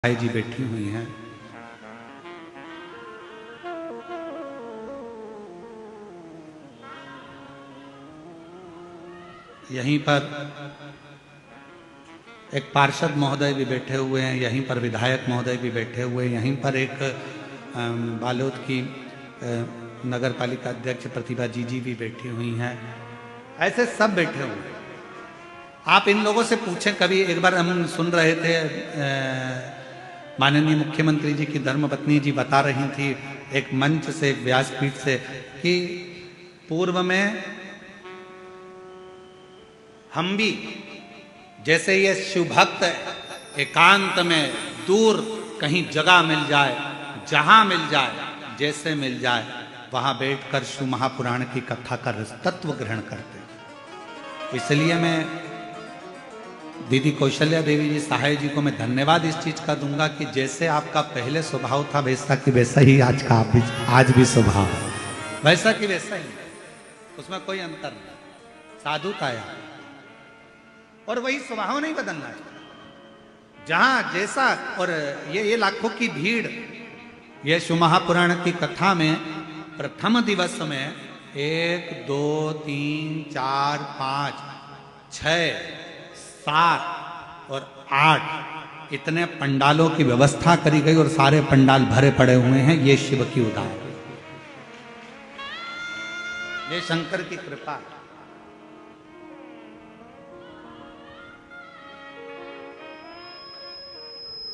भाई जी बैठी हुई हैं। यहीं पर एक पार्षद महोदय भी बैठे हुए हैं, यहीं पर विधायक महोदय भी बैठे हुए हैं, यहीं पर एक बालोद की नगर पालिका अध्यक्ष प्रतिभा जी भी बैठी हुई हैं। ऐसे सब बैठे हुए हैं। आप इन लोगों से पूछें, कभी एक बार हम सुन रहे थे, माननीय मुख्यमंत्री जी की धर्मपत्नी जी बता रही थी एक मंच से, एक व्यासपीठ से, कि पूर्व में हम भी जैसे ये शिव भक्त एकांत में दूर कहीं जगह मिल जाए, जहां मिल जाए, जैसे मिल जाए, वहां बैठकर शिव महापुराण की कथा का तत्व ग्रहण करते। इसलिए मैं दीदी कौशल्या देवी जी सहाय जी को मैं धन्यवाद इस चीज का दूंगा कि जैसे आपका पहले स्वभाव था वैसा कि वैसा ही आज का आज भी स्वभाव है, वैसा कि वैसा ही, उसमें कोई अंतर नहीं, साधुता है और वही स्वभाव नहीं बदलना है। जहां जैसा, और ये लाखों की भीड़, ये शिव महापुराण की कथा में प्रथम दिवस में 1 2 3 4 5 6 7 और 8 इतने पंडालों की व्यवस्था करी गई और सारे पंडाल भरे पड़े हुए हैं। ये शिव की उदाहरण, ये शंकर की कृपा।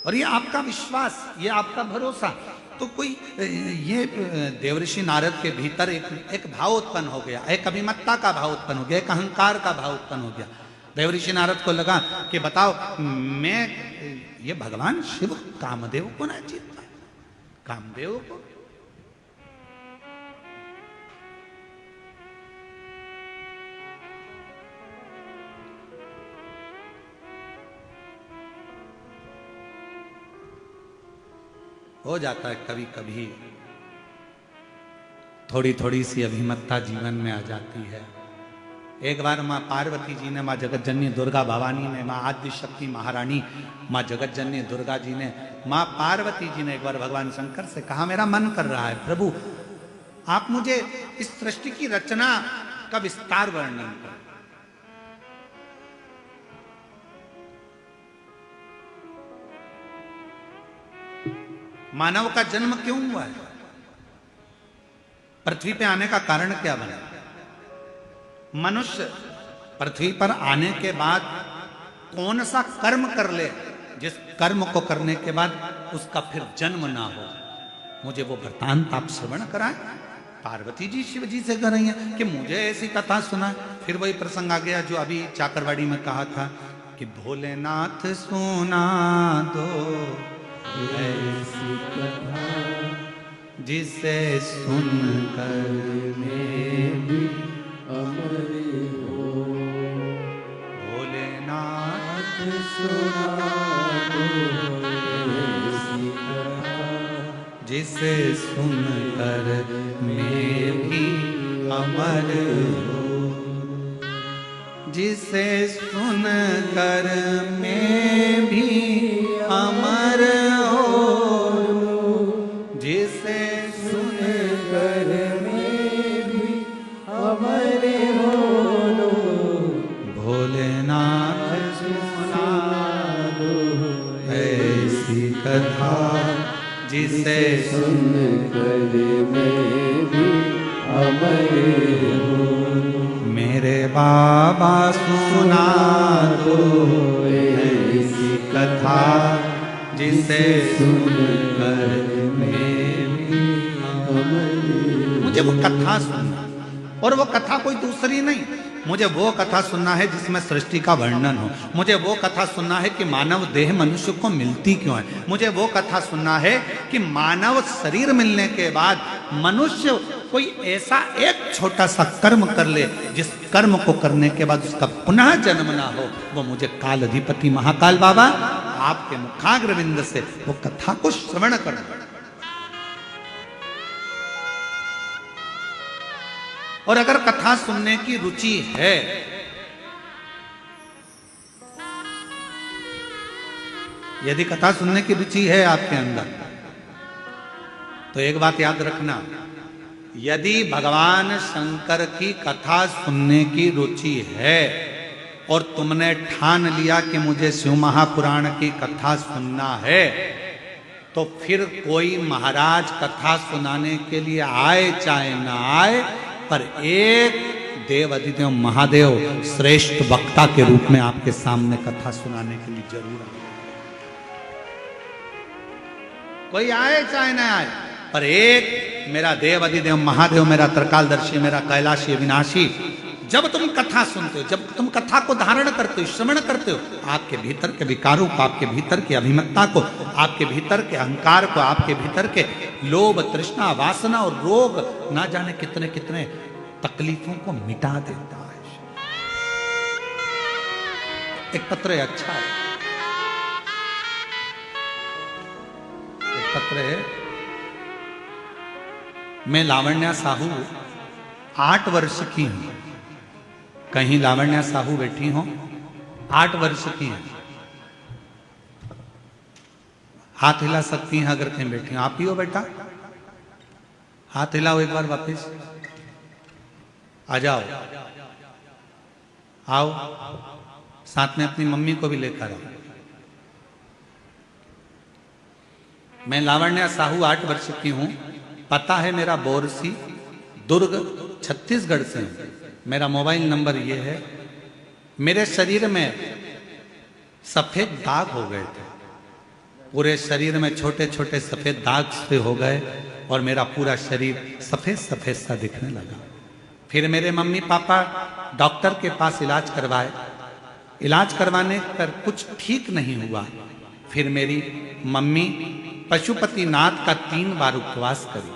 और ये आपका विश्वास, ये आपका भरोसा। तो कोई ये देवर्षि नारद के भीतर एक भाव उत्पन्न हो गया, एक अभिमत्ता का भाव उत्पन्न हो गया, एक अहंकार का भाव उत्पन्न हो गया। देवर्षि नारद को लगा कि बताओ, मैं ये भगवान शिव कामदेव को ना जीत पाए, कामदेव को। हो जाता है कभी कभी, थोड़ी थोड़ी सी अभिमत्ता जीवन में आ जाती है। एक बार माँ पार्वती जी ने, माँ जगतजननी दुर्गा भवानी ने, माँ आद्य शक्ति महारानी माँ जगतजननी दुर्गा जी ने, माँ पार्वती जी ने एक बार भगवान शंकर से कहा, मेरा मन कर रहा है प्रभु, आप मुझे इस सृष्टि की रचना का विस्तार वर्णन करो। मानव का जन्म क्यों हुआ है? पृथ्वी पे आने का कारण क्या बना? मनुष्य पृथ्वी पर आने के बाद कौन सा कर्म कर ले जिस कर्म को करने के बाद उसका फिर जन्म ना हो? मुझे वो वृत्तांत आप श्रवण कराएं। पार्वती जी शिव जी से कह रही हैं कि मुझे ऐसी कथा सुना। फिर वही प्रसंग आ गया जो अभी चाकरवाड़ी में कहा था कि भोलेनाथ सुना दो ऐसी कथा जिसे सुनकर मैं भी अमर हो। भोलेनाथ सुना दो ऐसी कथा जिसे सुनकर मैं भी अमर हो। जिसे सुनकर मैं भी अमर हो, जिसे सुनकर मैं भी अमर हो। भोलेनाथ सुना दो ऐसी कथा जिसे सुनकर मैं भी अमर हो। मेरे बाबा सुना दो ऐसी कथा जिसे सुनकर मैं भी अमर। मुझे वो कथा सुनना, और वो कथा कोई दूसरी नहीं, मुझे वो कथा सुनना है जिसमें सृष्टि का वर्णन हो। मुझे वो कथा सुनना है कि मानव देह मनुष्य को मिलती क्यों है। मुझे वो कथा सुनना है कि मानव शरीर मिलने के बाद मनुष्य कोई ऐसा एक छोटा सा कर्म कर ले जिस कर्म को करने के बाद उसका पुनः जन्म ना हो। वो मुझे काल अधिपति महाकाल बाबा आपके मुखाग्रविंद से वो कथा को श्रवण करना। और अगर कथा सुनने की रुचि है, यदि कथा सुनने की रुचि है आपके अंदर, तो एक बात याद रखना, यदि भगवान शंकर की कथा सुनने की रुचि है और तुमने ठान लिया कि मुझे शिव महापुराण की कथा सुनना है, तो फिर कोई महाराज कथा सुनाने के लिए आए चाहे ना आए, पर एक देव अधिदेव महादेव श्रेष्ठ वक्ता के रूप में आपके सामने कथा सुनाने के लिए जरूर आए। कोई आए चाहे ना आए, पर एक मेरा देव अधिदेव महादेव, मेरा त्रिकालदर्शी, मेरा कैलाशी अविनाशी, जब तुम कथा सुनते हो, जब तुम कथा को धारण करते हो, श्रवण करते हो, आपके भीतर के विकारों को, आपके भीतर की अभिमत्ता को, आपके भीतर के अहंकार को, आपके भीतर के लोभ, तृष्णा, वासना और रोग, ना जाने कितने कितने तकलीफों को मिटा देता है। एक पत्र है, अच्छा है, एक पत्र है। मैं लावण्या साहू 8 वर्ष की हूं। कहीं लावण्या साहू बैठी हो, 8 वर्ष की हैं, हाथ हिला सकती हैं अगर कहीं बैठी हो। आप ही हो बेटा, हाथ हिलाओ एक बार वापस, आ जाओ, आओ, साथ में अपनी मम्मी को भी लेकर आओ। मैं लावण्या साहू 8 वर्ष की हूं। पता है मेरा बोरसी, दुर्ग, छत्तीसगढ़ से हूं। मेरा मोबाइल नंबर ये है। मेरे शरीर में सफेद दाग हो गए थे, पूरे शरीर में छोटे छोटे सफेद दाग से हो गए और मेरा पूरा शरीर सफेद सफेद सा दिखने लगा। फिर मेरे मम्मी पापा डॉक्टर के पास इलाज करवाए। इलाज करवाने पर कुछ ठीक नहीं हुआ। फिर मेरी मम्मी पशुपतिनाथ का 3 बार उपवास करी,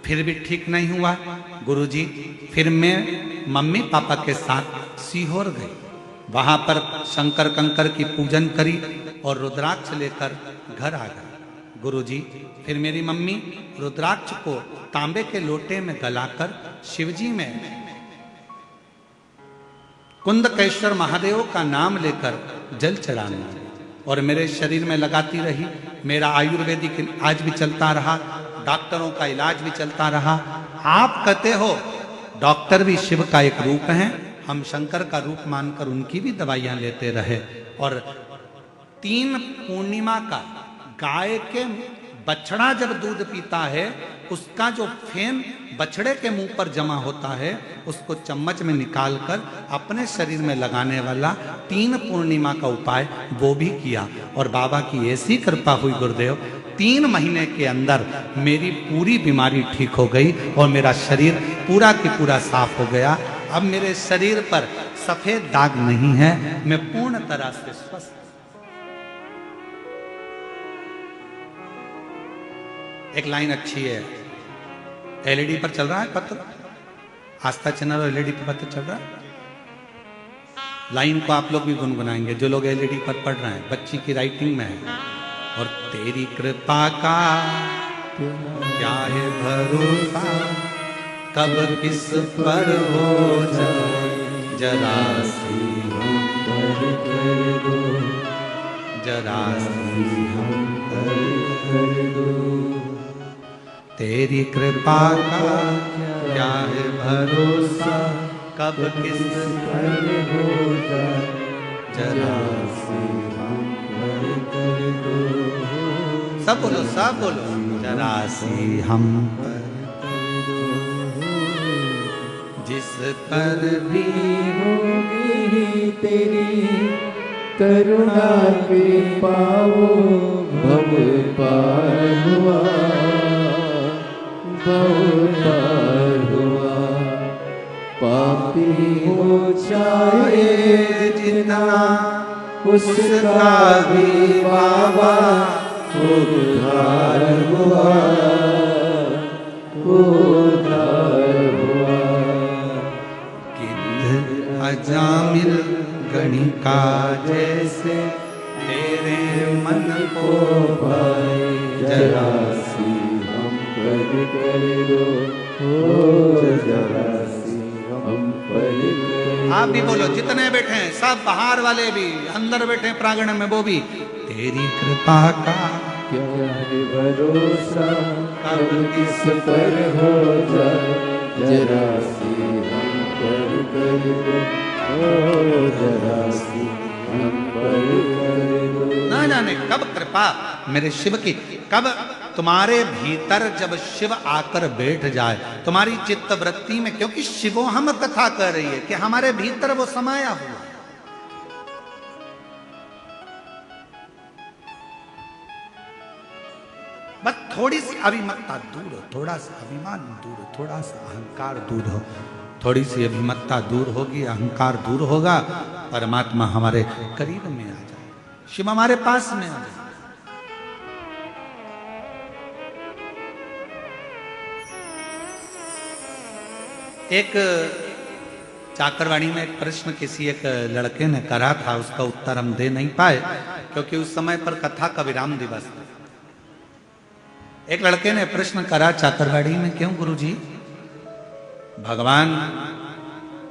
फिर भी ठीक नहीं हुआ। गुरुजी, फिर मैं मम्मी पापा के साथ सीहोर गई। वहां पर शंकर कंकर की पूजन करी और रुद्राक्ष लेकर घर आ गए। गुरुजी, फिर मेरी मम्मी रुद्राक्ष को तांबे के लोटे में गलाकर शिवजी में कुंदकेश्वर महादेव का नाम लेकर जल चढ़ाने और मेरे शरीर में लगाती रही। मेरा आयुर्वेदिक आज भी चलता रहा, डॉक्टरों का इलाज भी चलता रहा। आप कहते हो डॉक्टर भी शिव का एक रूप है, हम शंकर का रूप मानकर उनकी भी दवाइयां लेते रहे। और 3 पूर्णिमा का गाय के बछड़ा जब दूध पीता है, उसका जो फेन बछड़े के मुंह पर जमा होता है, उसको चम्मच में निकालकर अपने शरीर में लगाने वाला 3 पूर्णिमा का उपाय वो भी किया। और बाबा की ऐसी कृपा हुई गुरुदेव, 3 महीने के अंदर मेरी पूरी बीमारी ठीक हो गई और मेरा शरीर पूरा की पूरा साफ हो गया। अब मेरे शरीर पर सफेद दाग नहीं है, मैं पूर्ण तरह से स्वस्थ। एक लाइन अच्छी है, एलईडी पर चल रहा है पत्र, आस्था चैनल और एलईडी पर पत्र चल रहा है। लाइन को आप लोग भी गुनगुनाएंगे, जो लोग एलईडी पर पढ़ रहे हैं, बच्ची की राइटिंग में है। और तेरी कृपा का क्या है भरोसा, कब किस पर हो जाए, जरा सी हम पर कर दो, जरा सी हम पर कर दो। तेरी कृपा का क्या है भरोसा, कब किस पर हो जाए, जरा सी हम पर कर दो। सब बोलो, सब बोलो, जरा सी हम पर कर दो। जिस पर भी होगी तेरी करुणा कृपा, वो भव पार हुआ, भव पार हुआ। पापी हो चाहे जितना, उसका भी बाबा उद्धार हुआ, उद्धार हुआ। गिद्ध अजामिल गणिका जैसे तेरे मन को भाए, जरा सी हम पर कर दो, जरा सी हम पर कर दो। आप भी बोलो, जितने बैठे हैं सब, बाहर वाले भी, अंदर बैठे प्रांगण में वो भी, तेरी कृपा का क्या है भरोसा, कब किस पर हो जाए, जरा सी हम पर कर दो, ओ जरा सी हम पर कर दो। ना जाने कब कृपा मेरे शिव की, कब तुम्हारे भीतर जब शिव आकर बैठ जाए तुम्हारी चित्त वृत्ति में, क्योंकि शिवो हम कथा कर रही है कि हमारे भीतर वो समाया हुआ। बस थोड़ी सी अभिमत्ता दूर हो, थोड़ा सा अभिमान दूर हो, थोड़ा सा अहंकार दूर हो, थोड़ी सी अभिमत्ता दूर होगी, अहंकार दूर होगा, परमात्मा हमारे करीब में आ जाए, शिव हमारे पास में आ जाए। एक चाकरवाणी में एक प्रश्न किसी एक लड़के ने करा था, उसका उत्तर हम दे नहीं पाए क्योंकि उस समय पर कथा का विराम दिवस था। एक लड़के ने प्रश्न करा चाकरवाड़ी में, क्यों गुरुजी भगवान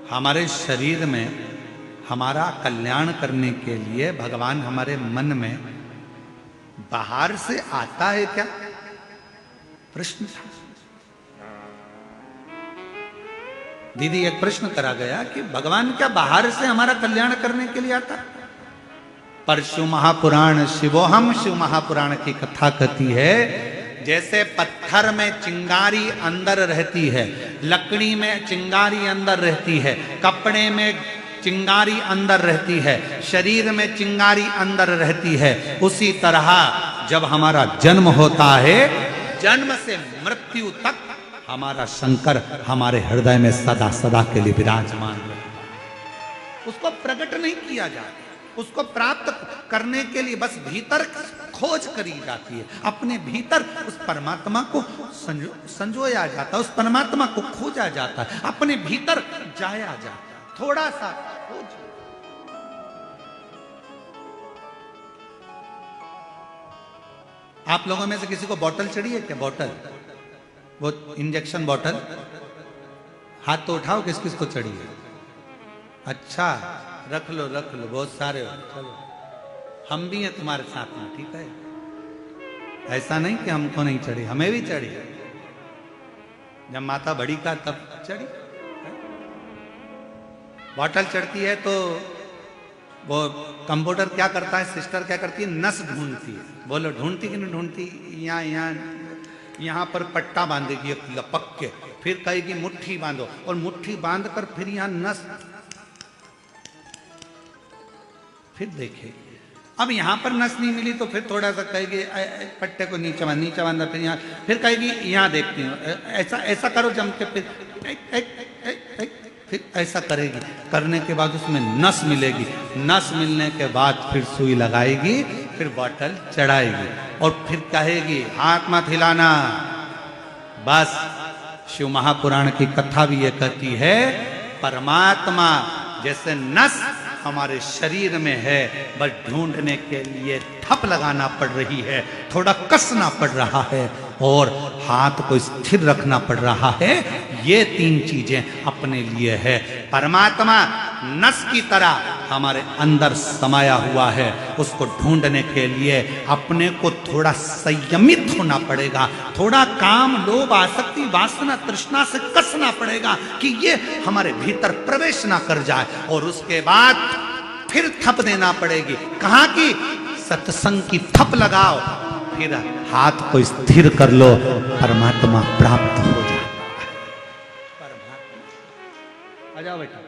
हमारे शरीर में हमारा कल्याण करने के लिए भगवान हमारे मन में बाहर से आता है क्या? प्रश्न था। दीदी एक प्रश्न करा गया कि भगवान क्या बाहर से हमारा कल्याण करने के लिए आता? पर शिव महापुराण शिवोहम शिव महापुराण की कथा कहती है, जैसे पत्थर में चिंगारी अंदर रहती है, लकड़ी में चिंगारी अंदर रहती है, कपड़े में चिंगारी अंदर रहती है, शरीर में चिंगारी अंदर रहती है, उसी तरह जब हमारा जन्म होता है, जन्म से मृत्यु तक हमारा शंकर हमारे हृदय में सदा सदा के लिए विराजमान है। उसको प्रकट नहीं किया जाता, उसको प्राप्त करने के लिए बस भीतर खोज करी जाती है, अपने भीतर उस परमात्मा को संजोया जाता है, उस परमात्मा को खोजा जाता है, अपने भीतर जाया जाता है, थोड़ा सा खोज। आप लोगों में से किसी को बोतल चढ़ी है क्या? बोतल, वो इंजेक्शन बोतल, हाथ तो उठाओ किस किस को चढ़ी है? अच्छा रख लो रख लो, बहुत सारे हो, चलो हम भी हैं तुम्हारे साथ में, ठीक है? ऐसा नहीं कि हमको नहीं चढ़ी, हमें भी चढ़ी, जब माता बड़ी का तब चढ़ी। बोतल चढ़ती है तो वो कंप्यूटर क्या करता है, सिस्टर क्या करती है, नस ढूंढती है। बोलो ढूंढती कि नहीं ढूंढती? यहाँ पर पट्टा बांधेगी एक लपक के, फिर कहेगी मुट्ठी बांधो, और मुट्ठी बांध कर फिर यहाँ नस, फिर देखेगी। अब यहाँ पर नस नहीं मिली तो फिर थोड़ा सा कहेगी पट्टे को नीचे बांधा, फिर यहाँ, फिर कहेगी यहाँ देखती हूँ, ऐसा ऐसा करो जम के, फिर ऐसा करेगी, करने के बाद उसमें नस मिलेगी, नस मिलने के बाद फिर सुई लगाएगी, फिर बॉटल चढ़ाएगी, और फिर कहेगी हाथ मत हिलाना। बस शिव महापुराण की कथा भी ये कहती है, परमात्मा जैसे नस हमारे शरीर में है, बस ढूंढने के लिए ठप लगाना पड़ रही है, थोड़ा कसना पड़ रहा है, और हाथ को स्थिर रखना पड़ रहा है। ये तीन चीजें अपने लिए है। परमात्मा नस की तरह हमारे अंदर समाया हुआ है, उसको ढूंढने के लिए अपने को थोड़ा संयमित होना पड़ेगा, थोड़ा काम लोभ आसक्ति वासना तृष्णा से कसना पड़ेगा कि ये हमारे भीतर प्रवेश ना कर जाए, और उसके बाद फिर थप देना पड़ेगी। कहाँ की? सत्संग की थप लगाओ, फिर हाथ को स्थिर कर लो, परमात्मा प्राप्त हो जाए। परमात्मा आ जाओ बेटा।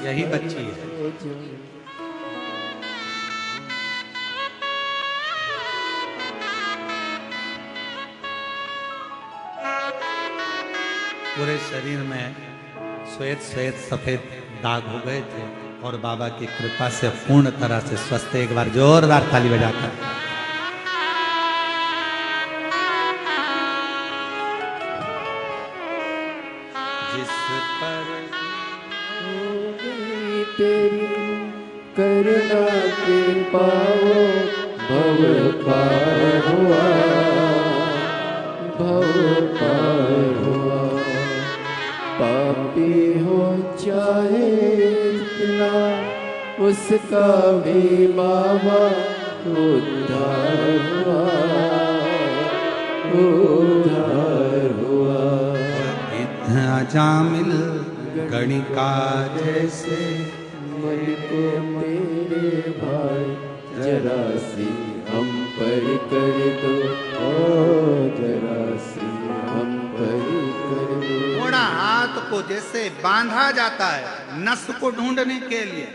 यही बच्ची है। पूरे शरीर में श्वेत श्वेत सफेद दाग हो गए थे, और बाबा की कृपा से पूर्ण तरह से स्वस्थ। एक बार जोरदार ताली बजाकर जिस पर तेरी करुणा के पाओ भव पार हुआ, भव पार हुआ। पापी हो चाहे जितना उसका भी बाबा उद्धार हुआ, उद्धार हुआ। अजामिल गणिका जैसे मन को तेरे भाई जरा सी हम पर कर दो, ओ जरा सी हम पर कर दो। थोड़ा हाथ को जैसे बांधा जाता है नस को ढूंढने के लिए,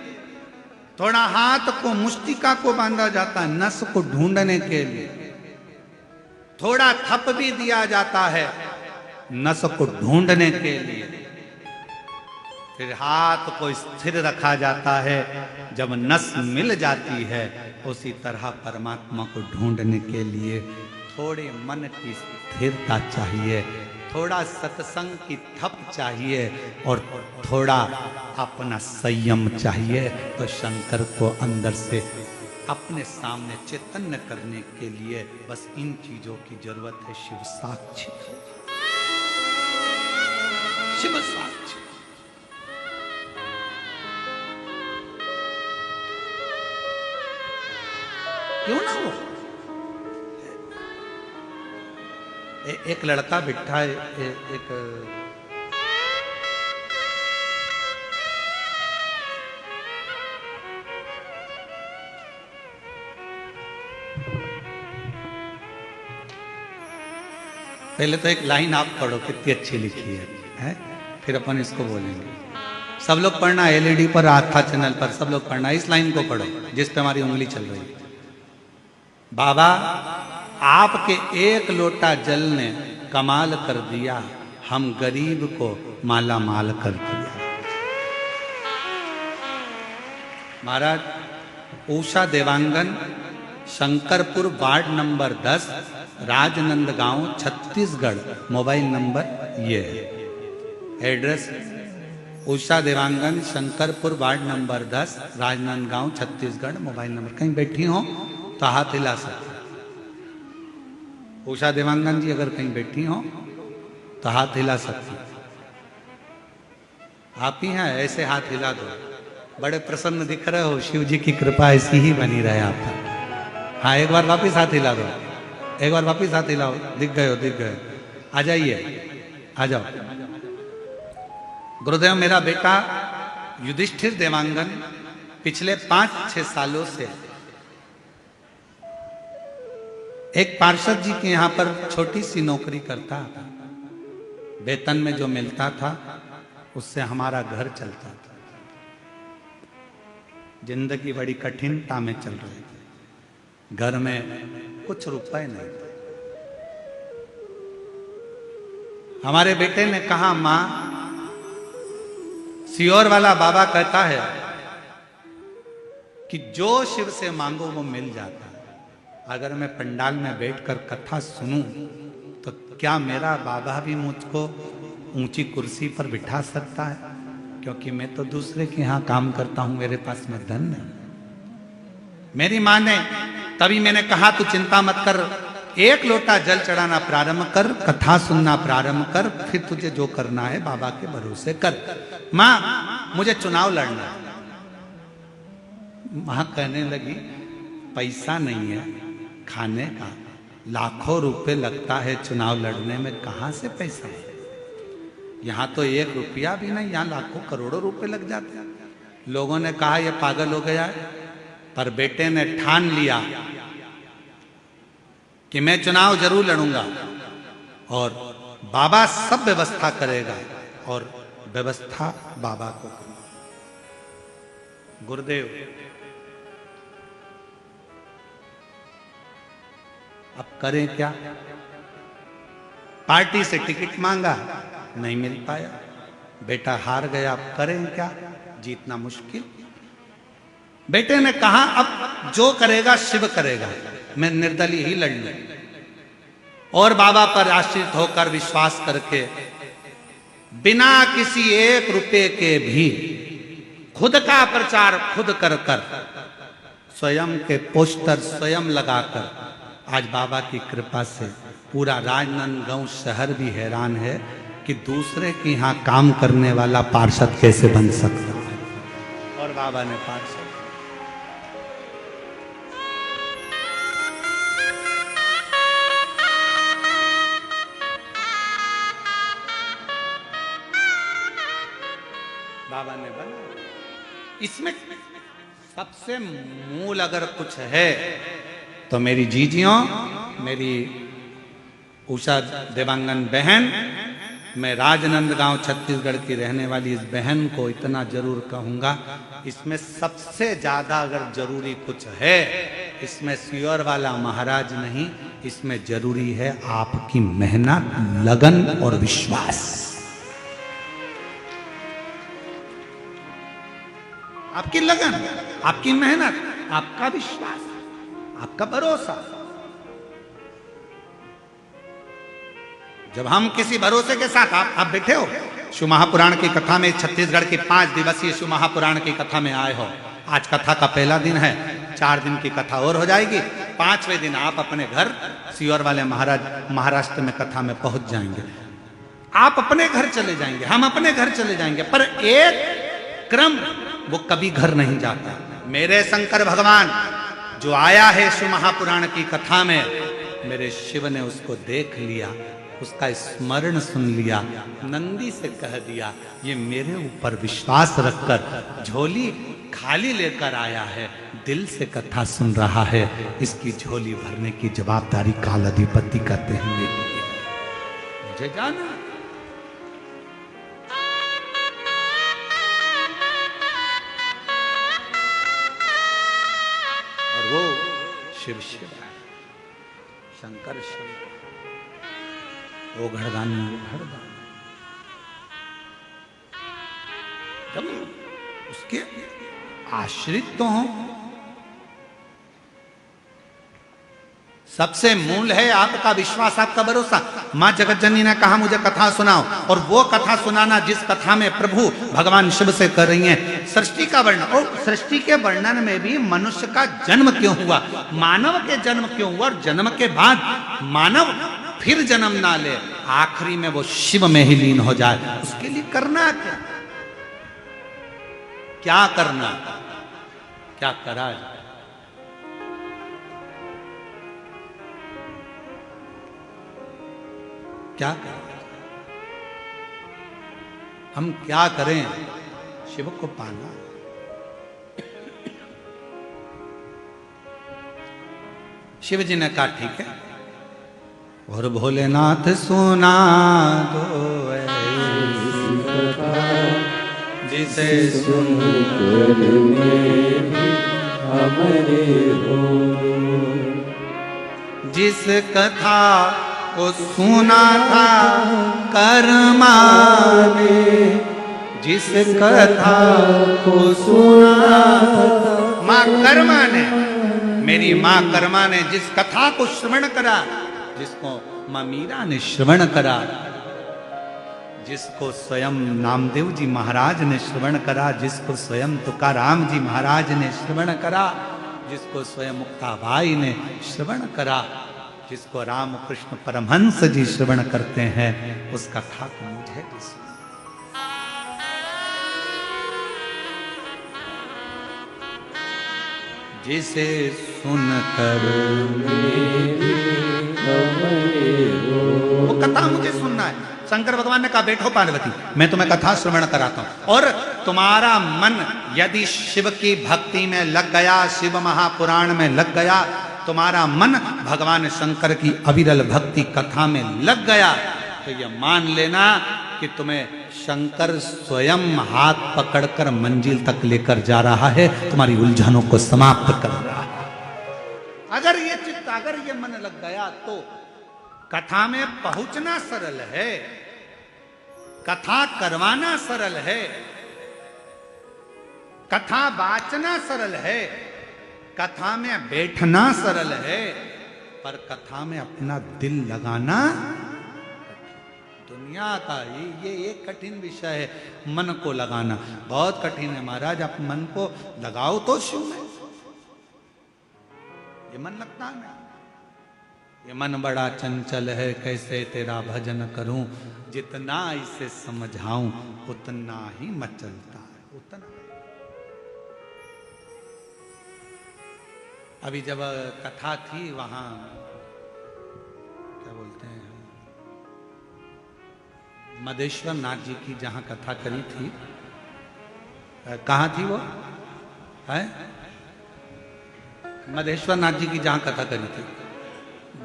थोड़ा हाथ को मुष्टिका को बांधा जाता है नस को ढूंढने के लिए, थोड़ा थप भी दिया जाता है नस को ढूंढने के लिए, फिर हाथ को स्थिर रखा जाता है जब नस मिल जाती है। उसी तरह परमात्मा को ढूंढने के लिए थोड़े मन की स्थिरता चाहिए, थोड़ा सत्संग की थप चाहिए और थोड़ा अपना संयम चाहिए। तो शंकर को अंदर से अपने सामने चैतन्य करने के लिए बस इन चीजों की जरूरत है। शिव साक्षी, शिव साक्षी। क्यों ना हो? एक लड़का बिठा है, एक पहले तो एक लाइन आप पढ़ो, कितनी अच्छी लिखी है? फिर अपन इसको बोलेंगे। सब लोग पढ़ना, एलईडी पर आस्था चैनल पर सब लोग पढ़ना, इस लाइन को पढ़ो जिस पे हमारी उंगली चल रही है। बाबा आपके एक लोटा जल ने कमाल कर दिया, हम गरीब को माला माल कर दिया। महाराज Usha Dewangan, Shankarpur ward number 10, Rajnandgaon, Chhattisgarh. Mobile number ये है, address Usha Dewangan, Shankarpur ward number 10, Rajnandgaon, Chhattisgarh. Mobile number, कहीं बैठी हो तो हाथ हिला सकते। उषा देवांगन जी अगर कहीं बैठी हो तो हाथ हिला सकती। आप ही हैं, ऐसे हाथ हिला दो। बड़े प्रसन्न दिख रहे हो, शिव जी की कृपा ऐसी ही बनी रहे आप पर। हाँ, एक बार वापिस हाथ हिला दो, एक बार वापिस हाथ हिलाओ। दिख गए हो, दिख गए। आ जाइए, आ जाओ। गुरुदेव, मेरा बेटा युधिष्ठिर देवांगन पिछले 5-6 सालों से एक पार्षद जी के यहाँ पर छोटी सी नौकरी करता था। वेतन में जो मिलता था उससे हमारा घर चलता था। जिंदगी बड़ी कठिनता में चल रही थी, घर में कुछ रुपए नहीं थे। हमारे बेटे ने कहा, मां, सियोर वाला बाबा कहता है कि जो शिव से मांगो वो मिल जाता है। अगर मैं पंडाल में बैठकर कथा सुनूं तो क्या मेरा बाबा भी मुझको ऊंची कुर्सी पर बिठा सकता है? क्योंकि मैं तो दूसरे के यहाँ काम करता हूं, मेरे पास में धन नहीं। मेरी मां ने, तभी मैंने कहा तू चिंता मत कर, एक लोटा जल चढ़ाना प्रारंभ कर, कथा सुनना प्रारंभ कर, फिर तुझे जो करना है बाबा के भरोसे कर। मां, मुझे चुनाव लड़ना है। मां कहने लगी, पैसा नहीं है खाने का, लाखों रुपए लगता है चुनाव लड़ने में, कहां से पैसा है? यहां तो 1 रुपया भी नहीं, यहां लाखों करोड़ों रुपए लग जाते हैं। लोगों ने कहा यह पागल हो गया है, पर बेटे ने ठान लिया कि मैं चुनाव जरूर लड़ूंगा और बाबा सब व्यवस्था करेगा और व्यवस्था बाबा को। गुरुदेव, अब करें क्या? पार्टी से टिकट मांगा, नहीं मिल पाया, बेटा हार गया। अब करें क्या? जीतना मुश्किल। बेटे ने कहा, अब जो करेगा शिव करेगा, मैं निर्दलीय ही लड़ लूं। और बाबा पर आश्रित होकर विश्वास करके बिना किसी 1 रुपए के भी खुद का प्रचार खुद कर कर, स्वयं के पोस्टर स्वयं लगाकर, आज बाबा की कृपा से पूरा राजनांदगांव शहर भी हैरान है कि दूसरे के यहाँ काम करने वाला पार्षद कैसे बन सकता है। और बाबा ने पार्षद, बाबा ने बना। इसमें सबसे मूल अगर कुछ है तो मेरी जीजियों, मेरी उषा देवांगन बहन, मैं राजनांदगांव छत्तीसगढ़ की रहने वाली इस बहन को इतना जरूर कहूंगा, इसमें सबसे ज्यादा अगर जरूरी कुछ है, इसमें सियोर वाला महाराज नहीं, इसमें जरूरी है आपकी मेहनत, लगन और विश्वास। आपकी लगन, आपकी मेहनत, आपका विश्वास, आपका भरोसा। जब हम किसी भरोसे के साथ, आप बैठे हो शिव महापुराण की कथा में, छत्तीसगढ़ की 5 दिवसीय शिव महापुराण की कथा में आए हो। आज कथा का पहला दिन है, 4 दिन की कथा और हो जाएगी। 5वें दिन आप अपने घर सियोर वाले महाराज महाराष्ट्र में कथा में पहुंच जाएंगे। आप अपने घर चले जाएंगे, हम अपने घर चले जाएंगे, पर एक क्रम वो कभी घर नहीं जाता। मेरे शंकर भगवान जो आया है शिव महापुराण की कथा में, मेरे शिव ने उसको देख लिया, उसका स्मरण सुन लिया, नंदी से कह दिया ये मेरे ऊपर विश्वास रखकर झोली खाली लेकर आया है, दिल से कथा सुन रहा है, इसकी झोली भरने की जवाबदारी काल अधिपति करते हैं मेरे लिए। मुझे जाना और वो शिव शिव है, शंकर शंकर, वो घड़दानी घड़दानी। जब उसके आश्रित तो हों, सबसे मूल है आपका विश्वास, आपका भरोसा। मां जगतजननी ने कहा मुझे कथा सुनाओ, और वो कथा सुनाना जिस कथा में प्रभु भगवान शिव से कर रही हैं सृष्टि का वर्णन। और सृष्टि के वर्णन में भी मनुष्य का जन्म क्यों हुआ, मानव के जन्म क्यों हुआ, और जन्म के बाद मानव फिर जन्म ना ले, आखिरी में वो शिव में ही लीन हो जाए, उसके लिए करना क्या, क्या करना, क्या करा जाए। क्या करें, हम क्या करें शिव को पाना। शिव जी ने कहा ठीक है, और भोलेनाथ सुना दो जिसे सुनकर हमारे हो, जिस कथा को सुना था कर्मा ने, जिस कथा को सुना था माँ कर्मा ने, मेरी माँ कर्मा ने जिस कथा को श्रवण करा, जिसको माँ मीरा ने श्रवण करा, जिसको स्वयं नामदेव जी महाराज ने श्रवण करा, जिसको स्वयं तुकाराम जी महाराज ने श्रवण करा, जिसको स्वयं मुक्ताबाई ने श्रवण करा, जिसको रामकृष्ण परमहंस जी श्रवण करते हैं, उस कथा को मुझे भी सुना। जिसे सुनकर वो कथा मुझे सुनना है। शंकर भगवान ने कहा बैठो पार्वती, मैं तुम्हें कथा श्रवण कराता हूं, और तुम्हारा मन यदि शिव की भक्ति में लग गया, शिव महापुराण में लग गया, तुम्हारा मन भगवान शंकर की अविरल भक्ति कथा में लग गया, तो यह मान लेना कि तुम्हें शंकर स्वयं हाथ पकड़कर मंजिल तक लेकर जा रहा है, तुम्हारी उलझनों को समाप्त कर रहा है। अगर ये चित्त, अगर ये मन लग गया तो कथा में पहुंचना सरल है, कथा करवाना सरल है, कथा वाचना सरल है, कथा में बैठना सरल है, पर कथा में अपना दिल लगाना, दुनिया का ये एक कठिन विषय है, मन को लगाना बहुत कठिन है महाराज। आप मन को लगाओ तो शिव में, ये मन लगता नहीं। ये मन बड़ा चंचल है, कैसे तेरा भजन करूं, जितना इसे समझाऊं उतना ही मचलता है, उतना। अभी जब कथा थी वहां, क्या बोलते हैं, मदेश्वर नाथ जी की जहां कथा करी थी, कहाँ थी वो है? मदेश्वर नाथ जी की जहां कथा करी थी,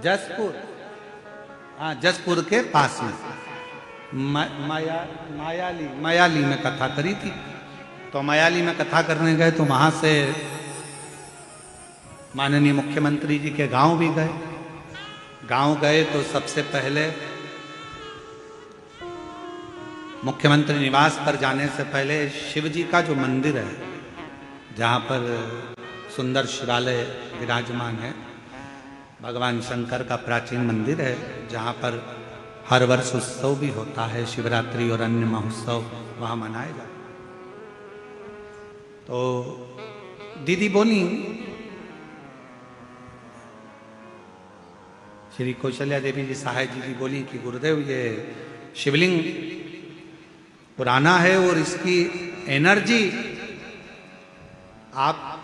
जसपुर, हाँ जसपुर के पास में मायाली में कथा करी थी। तो मायाली में कथा करने गए तो वहां से माननीय मुख्यमंत्री जी के गांव भी गए। गांव गए तो सबसे पहले मुख्यमंत्री निवास पर जाने से पहले शिव जी का जो मंदिर है, जहाँ पर सुंदर शिवालय विराजमान है, भगवान शंकर का प्राचीन मंदिर है, जहाँ पर हर वर्ष उत्सव भी होता है, शिवरात्रि और अन्य महोत्सव वहाँ मनाए जाते। तो दीदी बोली, श्री कौशल्या देवी जी सहाय जी भी बोली कि गुरुदेव ये शिवलिंग पुराना है और इसकी एनर्जी आप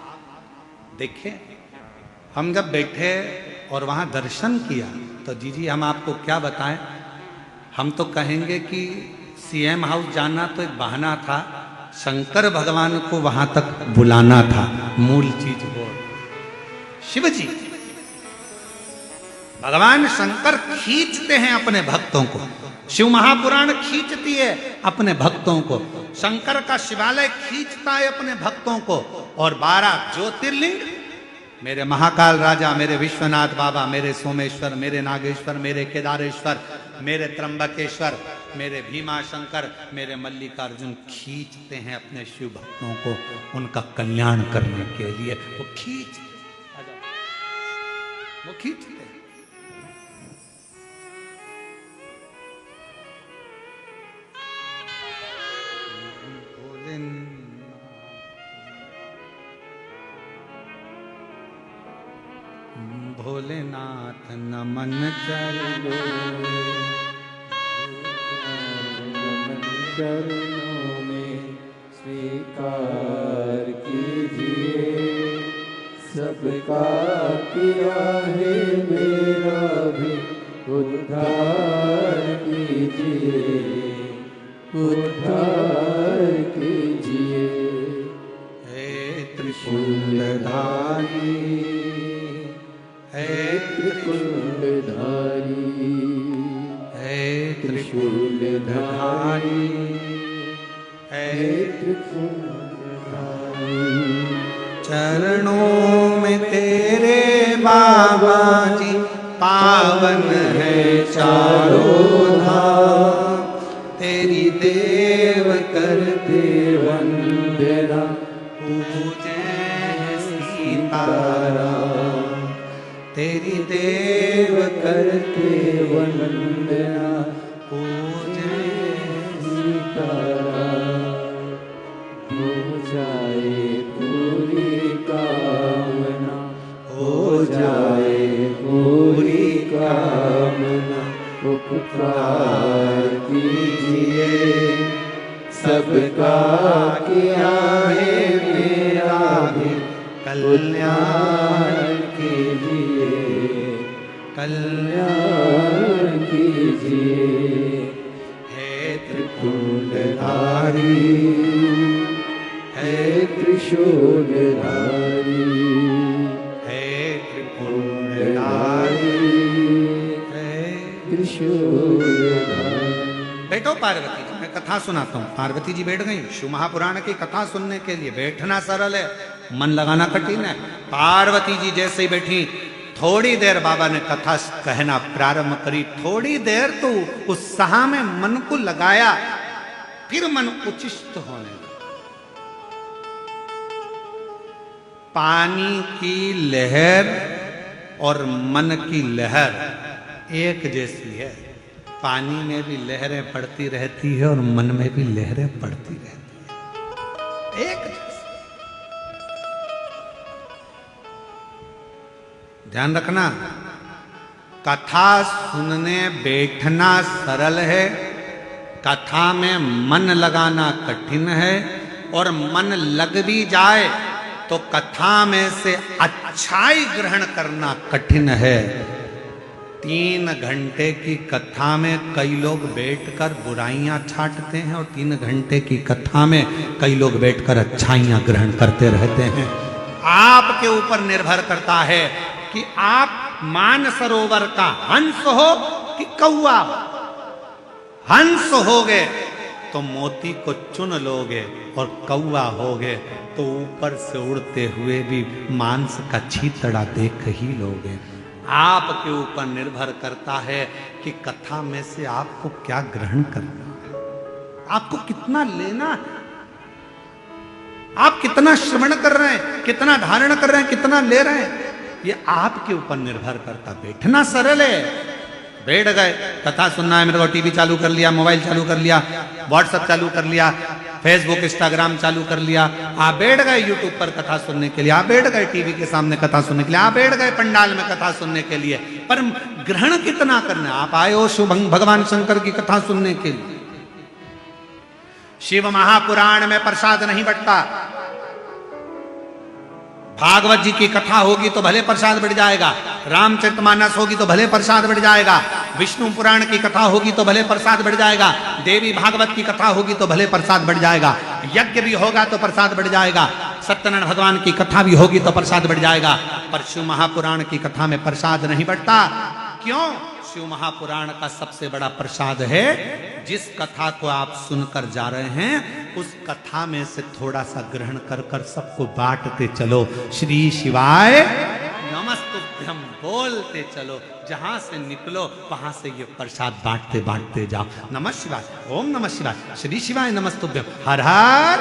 देखें। हम जब बैठे और वहाँ दर्शन किया तो जी हम आपको क्या बताएं, हम तो कहेंगे कि सीएम हाउस जाना तो एक बहाना था, शंकर भगवान को वहां तक बुलाना था, मूल चीज वो शिव जी। भगवान शंकर खींचते हैं अपने भक्तों को, शिव महापुराण खींचती है अपने भक्तों को, शंकर का शिवालय खींचता है अपने भक्तों को, और 12 ज्योतिर्लिंग, मेरे महाकाल राजा, मेरे विश्वनाथ बाबा, मेरे सोमेश्वर, मेरे नागेश्वर, मेरे केदारेश्वर, मेरे त्र्यंबकेश्वर, मेरे भीमा शंकर, मेरे मल्लिकार्जुन खींचते हैं अपने शिव भक्तों को उनका कल्याण करने के लिए। वो खींचते हैं। भोलेनाथ नमन चलो, नमन चरणों में स्वीकार कीजिए, सबका किया है मेरा भी उद्धार कीजिए, उद्धार कीजिए। हे त्रिशूलधारी, हे त्रिशूलधारी, हे त्रिशूलधारी, हे त्रिशूलधारी। चरणों में तेरे बाबा जी पावन है चारों धाम, तेरी देव करते वंदना, पूजे सीताराम, तेरी देव करते वंदना, पूजे सीताराम। हो जाए पूरी कामना, हो जाए पूरी कामना, उपकार कीजिए, सबका किया है मेरा भी कल्याण कीजिए, कल्याण कीजिए। हे त्रिशूलधारी, हे त्रिशूलधारी, हे त्रिशूलधारी, हे त्रिशूलधारी। बैठो पार्वती जी, मैं कथा सुनाता हूँ। पार्वती जी बैठ गई। शिव महापुराण की कथा सुनने के लिए बैठना सरल है, मन लगाना कठिन है। पार्वती जी जैसे ही बैठी, थोड़ी देर बाबा ने कथा कहना प्रारंभ करी। थोड़ी देर तो उत्साह में मन को लगाया, फिर मन उचिष्ट होने लगा। पानी की लहर और मन की लहर एक जैसी है। पानी में भी लहरें पड़ती रहती है और मन में भी लहरें पड़ती रहती है, एक जैसे। ध्यान रखना, कथा सुनने बैठना सरल है, कथा में मन लगाना कठिन है, और मन लग भी जाए तो कथा में से अच्छाई ग्रहण करना कठिन है। 3 घंटे की कथा में कई लोग बैठकर बुराइयां छांटते हैं और 3 घंटे की कथा में कई लोग बैठकर अच्छाइयां ग्रहण करते रहते हैं। आपके ऊपर निर्भर करता है कि आप मानसरोवर का हंस हो कि कौवा हो। हंस होगे तो मोती को चुन लोगे, और कौवा होगे तो ऊपर से उड़ते हुए भी मांस का छीतड़ा देख ही लोगे। आपके ऊपर निर्भर करता है कि कथा में से आपको क्या ग्रहण करना है, आपको कितना लेना है, आप कितना श्रवण कर रहे हैं, कितना धारण कर रहे हैं, कितना ले रहे हैं, ये आपके ऊपर निर्भर करता। बैठना सरल है, बैठ गए, कथा सुनना है मेरे को, टीवी चालू कर लिया, मोबाइल चालू कर लिया, व्हाट्सएप चालू कर लिया, फेसबुक इंस्टाग्राम चालू कर लिया, आप बैठ गए यूट्यूब पर कथा सुनने के लिए, आप बैठ गए टीवी के सामने कथा सुनने के लिए, आप बैठ गए पंडाल में कथा सुनने के लिए, पर ग्रहण कितना करना है? आप आए हो शिव भगवान शंकर की कथा सुनने के लिए। शिव महापुराण में प्रसाद नहीं बंटता। भागवत जी की कथा होगी तो भले प्रसाद बढ़ जाएगा, रामचरितमानस होगी तो भले प्रसाद बढ़ जाएगा, विष्णु पुराण की कथा होगी तो भले प्रसाद बढ़ जाएगा, देवी भागवत की कथा होगी तो भले प्रसाद बढ़ जाएगा, यज्ञ भी होगा तो प्रसाद बढ़ जाएगा, सत्यनारायण भगवान की कथा भी होगी तो प्रसाद बढ़ जाएगा। पर शिव महापुराण की कथा में प्रसाद नहीं बढ़ता। क्यों? शिव महापुराण का सबसे बड़ा प्रसाद है, जिस कथा को आप सुनकर जा रहे हैं उस कथा में से थोड़ा सा ग्रहण कर कर सबको बांटते चलो। श्री शिवाय नमस्तुभ्यम बोलते चलो, जहां से निकलो वहां से ये प्रसाद बांटते बांटते जाओ। नमः शिवाय, ओम नमः शिवाय, श्री शिवाय नमस्तुभ्यम, हर हर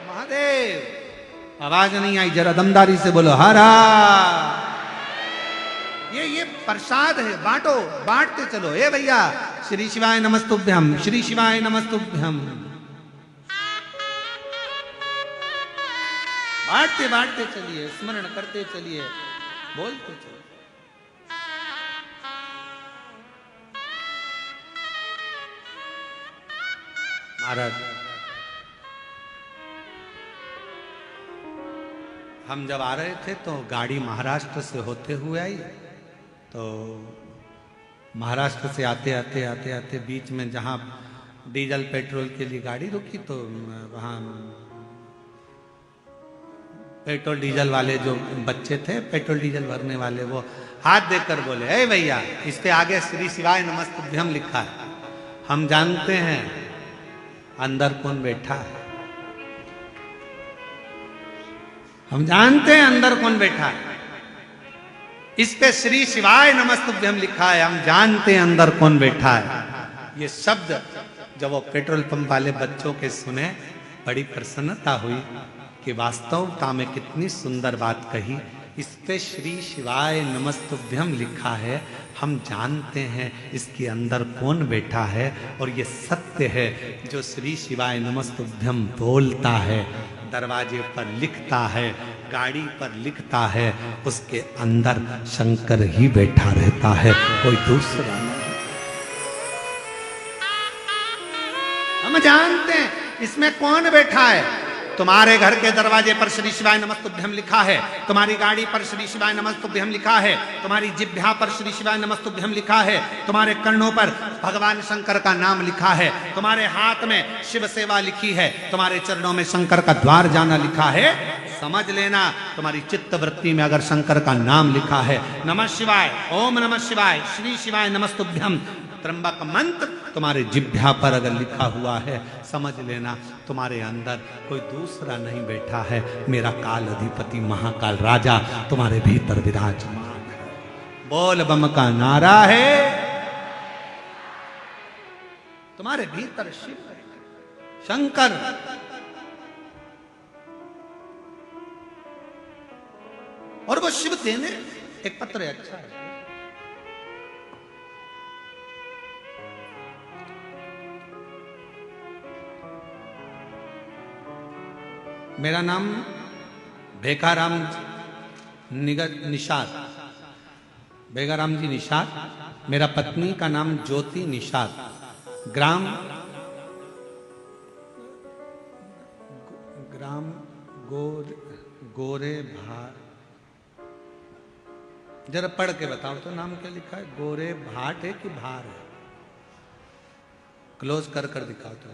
महादेव। आवाज नहीं आई, जरा दमदारी से बोलो, हर हर। ये प्रसाद है, बांटो, बांटते चलो। ए भैया, श्री शिवाय नमस्तुभ्यम, श्री शिवाय नमस्तुभ्यम, बांटते बांटते चलिए, स्मरण करते चलिए, बोलते चलिए। महाराज, हम जब आ रहे थे तो गाड़ी महाराष्ट्र से होते हुए आई, तो महाराष्ट्र से आते आते आते आते बीच में जहाँ डीजल पेट्रोल के लिए गाड़ी रुकी तो वहाँ पेट्रोल डीजल वाले जो बच्चे थे, पेट्रोल डीजल भरने वाले, वो हाथ देकर बोले, ए भैया, इस पे आगे श्री शिवाय नमस्तुभ्यम लिखा है। हम जानते हैं अंदर कौन बैठा है, हम जानते हैं अंदर कौन बैठा है। इस पे श्री शिवाय नमस्तुभ्यम लिखा है, हम जानते हैं अंदर कौन बैठा है। ये शब्द जब वो पेट्रोल पंप वाले बच्चों के सुने, बड़ी प्रसन्नता हुई कि वास्तवता में कितनी सुंदर बात कही। इस पे श्री शिवाय नमस्तुभ्यम लिखा है, हम जानते हैं इसके अंदर कौन बैठा है, और ये सत्य है। जो श्री शिवाय नमस्तुभ्यम बोलता है, दरवाजे पर लिखता है, गाड़ी पर लिखता है, उसके अंदर शंकर ही बैठा रहता है, कोई दूसरा नहीं। हम जानते हैं इसमें कौन बैठा है। तुम्हारे घर के दरवाजे पर श्री शिवाय नमस्तुभ्यम लिखा है, तुम्हारी गाड़ी पर श्री शिवाय नमस्तुभ्यम लिखा है, तुम्हारी जिह्वा पर श्री शिवाय नमस्तुभ्यम लिखा है, तुम्हारे कर्णों पर भगवान शंकर का नाम लिखा है, तुम्हारे हाथ में शिव सेवा लिखी है, तुम्हारे चरणों में शंकर का द्वार जाना लिखा है। समझ लेना, तुम्हारी चित्त वृत्ति में अगर शंकर का नाम लिखा है, नमः शिवाय, ओम नमः शिवाय, श्री शिवाय नमस्तुभ्यम, त्र्यंबक मंत्र तुम्हारे जिह्वा पर अगर लिखा हुआ है, समझ लेना तुम्हारे अंदर कोई दूसरा नहीं बैठा है, मेरा काल अधिपति महाकाल राजा तुम्हारे भीतर विराजमान है। बोल बम का नारा है, तुम्हारे भीतर शिव शंकर। और वो शिव देने एक पत्र है, अच्छा है, मेरा नाम भेकाराम निषाद, भेकाराम जी निषाद। मेरा पत्नी का नाम ज्योति निषाद। ग्राम गोरे भार। जरा पढ़ के बताओ तो नाम क्या लिखा है? गोरे भाट है कि भार है? क्लोज कर कर दिखाओ तो।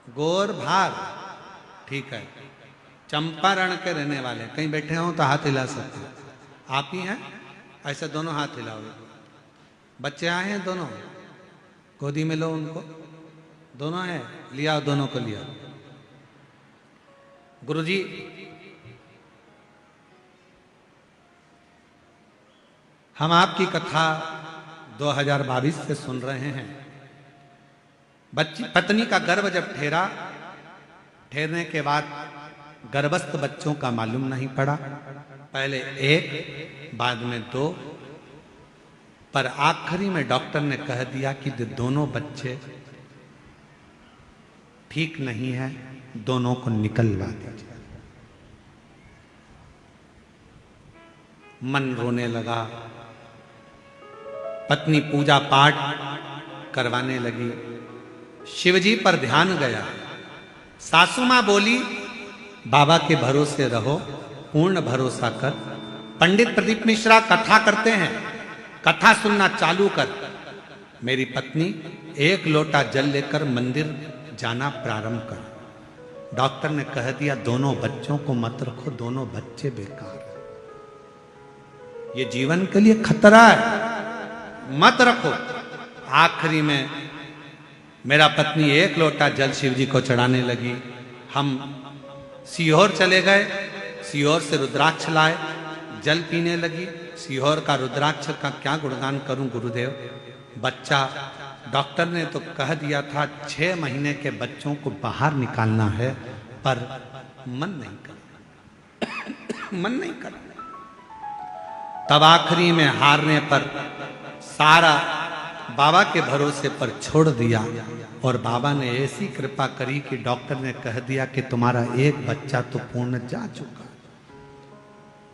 गोर भार, ठीक है। चंपारण के रहने वाले, कहीं बैठे हो तो हाथ हिला सकते हो। आप ही हैं? ऐसे दोनों हाथ हिलाओगे। बच्चे आए हैं दोनों, गोदी में लो उनको। दोनों हैं, लिया दोनों को लिया। गुरुजी, हम आपकी कथा 2022 से सुन रहे हैं। पत्नी का गर्भ जब ठहरने के बाद गर्भस्थ बच्चों का मालूम नहीं पड़ा। पहले 1, बाद में 2, पर आखिरी में डॉक्टर ने कह दिया कि दोनों बच्चे ठीक नहीं है, दोनों को निकलवा दीजिए। मन रोने लगा। पत्नी पूजा पाठ करवाने लगी, शिवजी पर ध्यान गया। सासू मां बोली, बाबा के भरोसे रहो, पूर्ण भरोसा कर। पंडित प्रदीप मिश्रा कथा करते हैं, कथा सुनना चालू कर। मेरी पत्नी 1 लोटा जल लेकर मंदिर जाना प्रारंभ कर। डॉक्टर ने कह दिया दोनों बच्चों को मत रखो, दोनों बच्चे बेकार है, ये जीवन के लिए खतरा है, मत रखो। आखिरी में मेरा पत्नी 1 लोटा जल शिव जी को चढ़ाने लगी। हम सीहोर चले गए, सीहोर से रुद्राक्ष लाए, जल पीने लगी। सीहोर का रुद्राक्ष का क्या गुणगान करूं गुरुदेव। बच्चा, डॉक्टर ने तो कह दिया था 6 महीने के बच्चों को बाहर निकालना है, पर मन नहीं कर मन नहीं कर। तब आखिरी में हारने पर सारा बाबा के भरोसे पर छोड़ दिया, और बाबा ने ऐसी कृपा करी कि डॉक्टर ने कह दिया कि तुम्हारा 1 बच्चा तो पूर्ण जा चुका,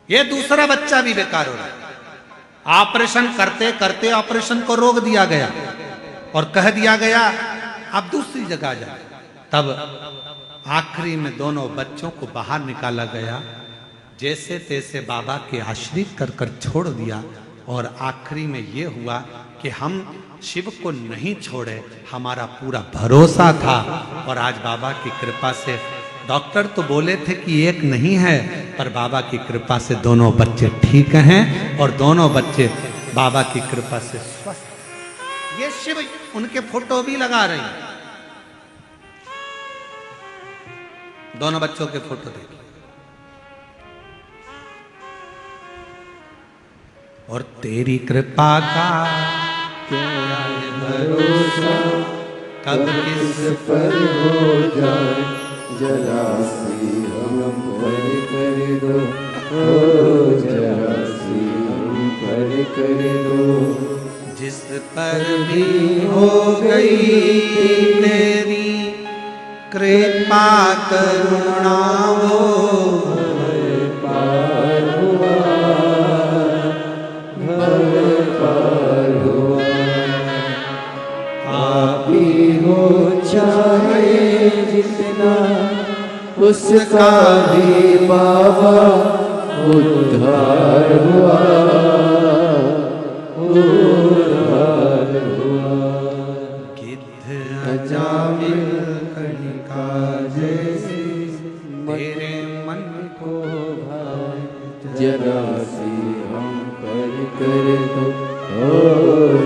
ये दूसरा बच्चा भी बेकार हो रहा है। ऑपरेशन करते करते ऑपरेशन को रोक दिया गया और कह दिया गया आप दूसरी जगह जाए। तब आखिरी में दोनों बच्चों को बाहर निकाला गया, जैसे तैसे बाबा के आश्रित कर कर छोड़ दिया। और आखिरी में ये हुआ कि हम शिव को नहीं छोड़े, हमारा पूरा भरोसा था। और आज बाबा की कृपा से, डॉक्टर तो बोले थे कि 1 नहीं है, पर बाबा की कृपा से दोनों बच्चे ठीक हैं, और दोनों बच्चे बाबा की कृपा से स्वस्थ। ये शिव उनके फोटो भी लगा रही हैं, दोनों बच्चों के फोटो देखिए। और तेरी कृपा का क्या है भरोसा, कब किस पर हो जाए, जरा सी हम पर कर दो, ओ जरा सी हम पर कर दो। जिस पर भी हो गई तेरी कृपा करुणा, वो पार हुआ, पार हुआ। आप ही हो चाहे जितना, उसका भी बाबा उद्धार हुआ, उद्धार हुआ। गिद्ध अजामिल कणिका जैसे तेरे मन को भाए, जरा सी हम पर कर दो, ओ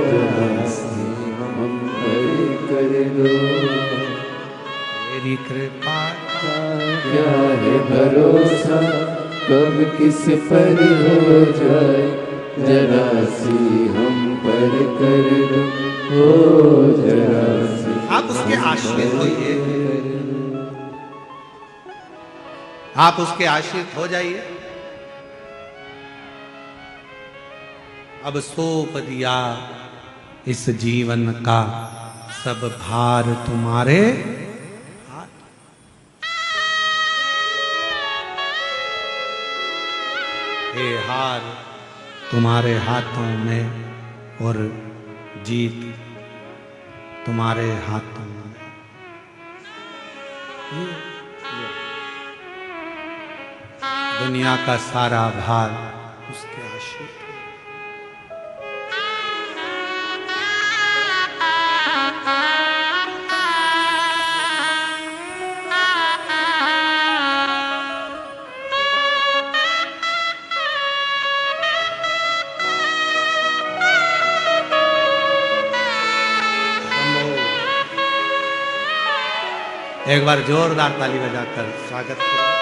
जरा सी हम पर कर दो। तेरी कृपा का क्या है भरोसा, कब किस पर हो जाए, जरा सी हम पर कर दो, ओ जरा सी। आप उसके आश्रित होइए, आप उसके आश्रित हो जाइए। अब सौंप दिया इस जीवन का सब भार तुम्हारे हाथ। ये हार तुम्हारे हाथों में और जीत तुम्हारे हाथों में। दुनिया का सारा भार उसके आश्रित है। एक बार जोरदार ताली बजाकर स्वागत करें।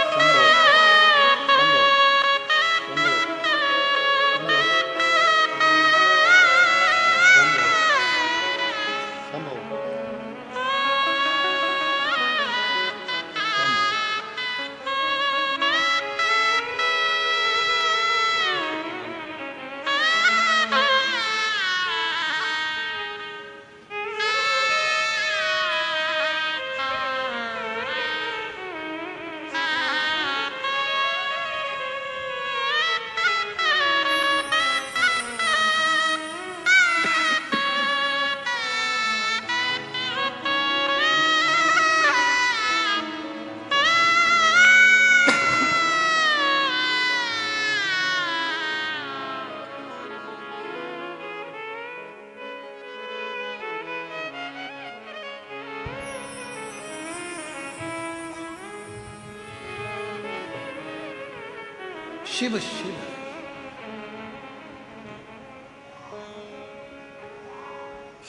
शिव शिव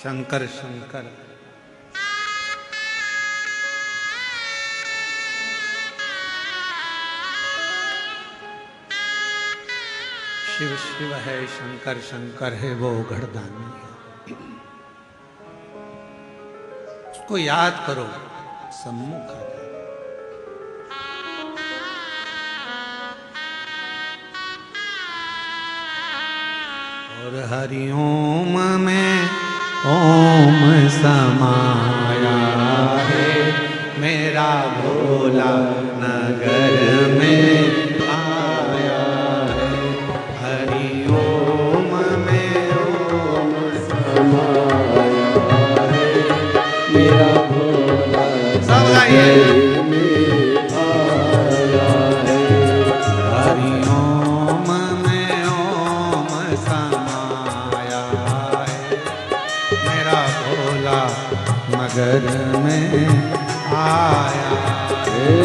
शंकर शंकर शिव शिव है, शंकर शंकर है, वो घड़दानी है। उसको याद करो, सम्मुख आ जाए। और हरिओम में ओम समाया है, मेरा भोला नगर में आया है। हरिओम में ओम समाया है, मेरा भोला सब गाइए। नगर में आया है, हरिओम में ओम समाया है, मेरा भोला नगर में आया है।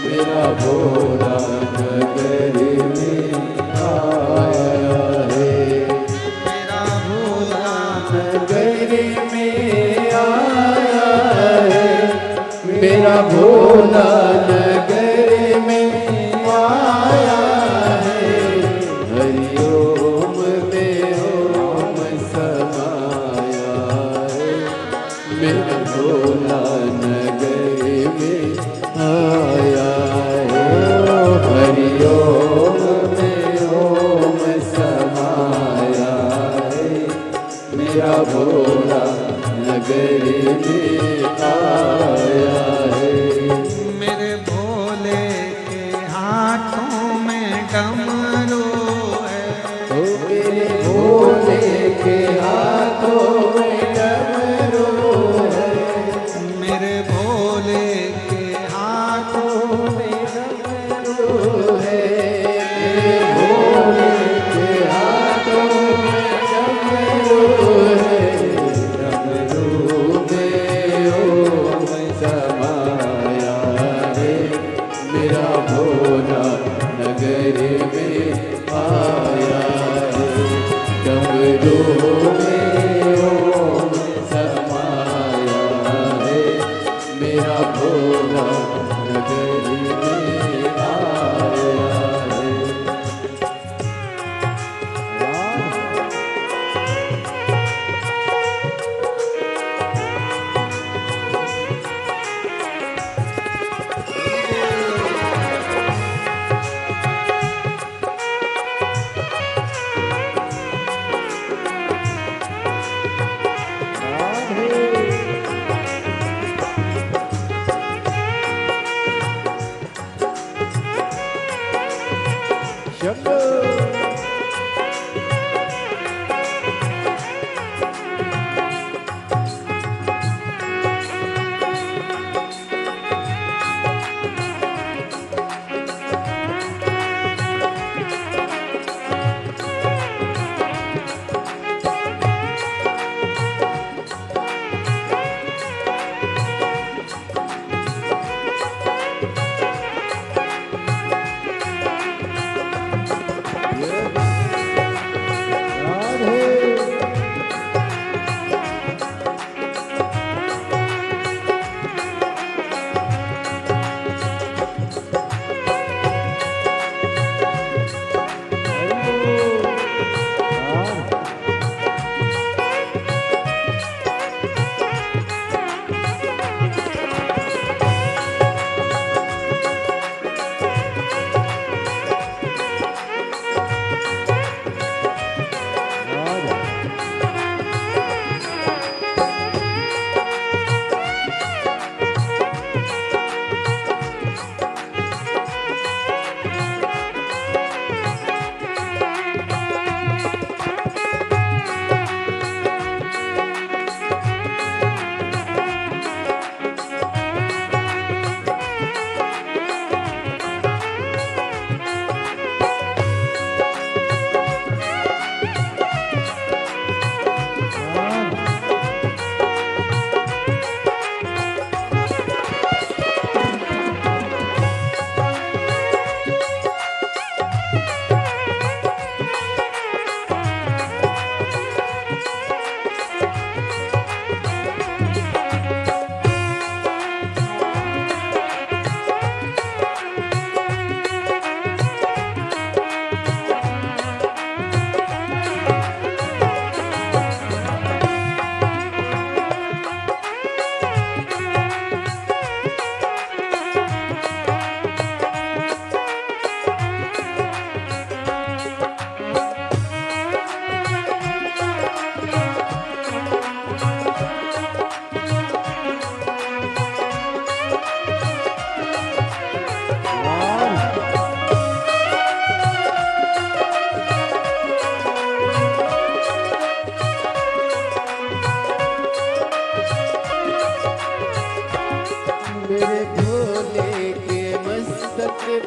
मेरा भोला नगर में आया है, मेरा भोला नगर में आया है। हरिओम में ओम समाया है, मेरा भोला नगर में आया है। हरिओम में ओम समाया है, मेरा भोला नगर में आया है। मेरे भोले के हाथों में डमरू है, ओ मेरे भोले के हाथों में डमरू है,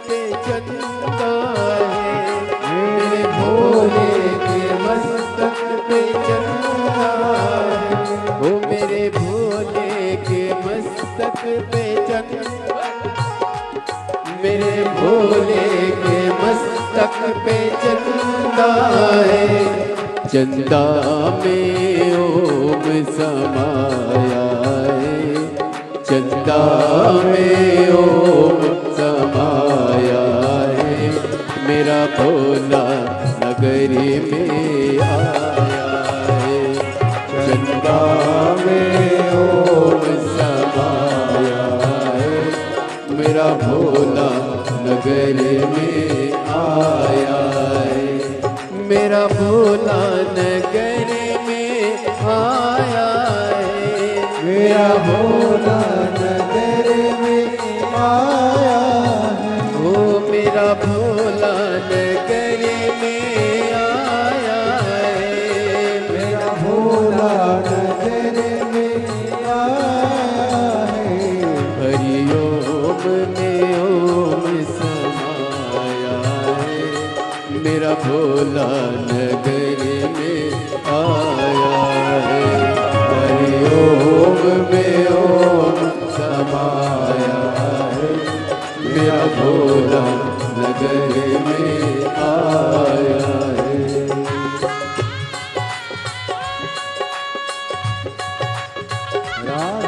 पे चंदा है, मेरे भोले के मस्तक पे चंदा है, ओ मेरे भोले के मस्तक पे चंदा, मेरे भोले के मस्तक पे चंदा है, चंदा में ओम समाया है, चंदा में ओम समाया है, मेरा भोला नगरी में आया है, चंदा में ओम समाया है, मेरा भोला नगरी में आया है, मेरा भोला नगर में आया है, मेरा भोला नगर में आया है, ओ मेरा भोला नगर में आया है, मेरा भोला नगर में आया है, हरि ओम में ओम समाया है, मेरा भोला नगर में आया है, हरि ओम में ओम समाया है, मेरा भोला नगर में आया है। राम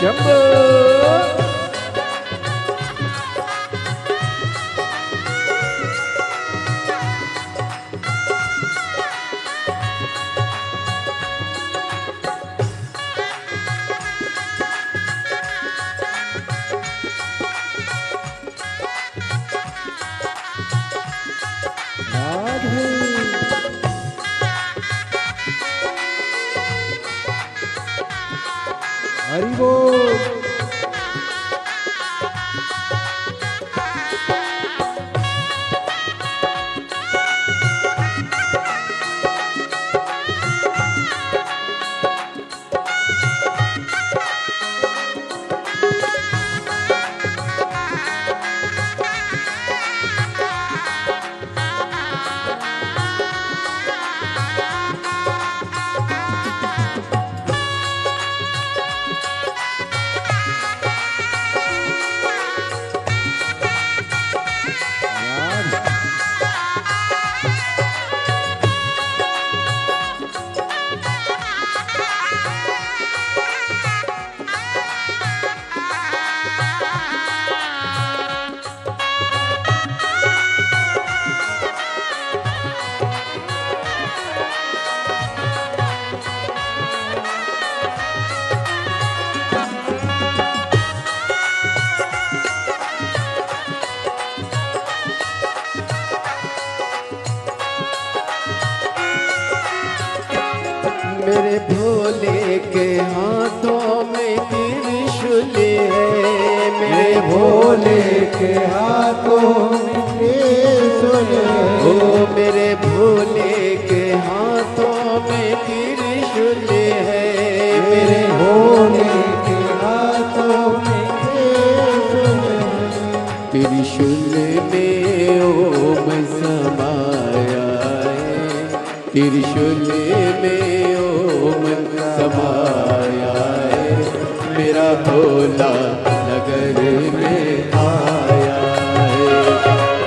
शंभो हरि बोल। मेरे भोले के हाथों में त्रिशूल है, मेरे भोले के हाथों में त्रिशूल है, ओ मेरे भोले के हाथों में त्रिशूल है, मेरे भोले के हाथों में त्रिशूल है, त्रिशूल में ओम समाया है, त्रिशूल में ओम समाया है, मेरा भोला नगर में आया है,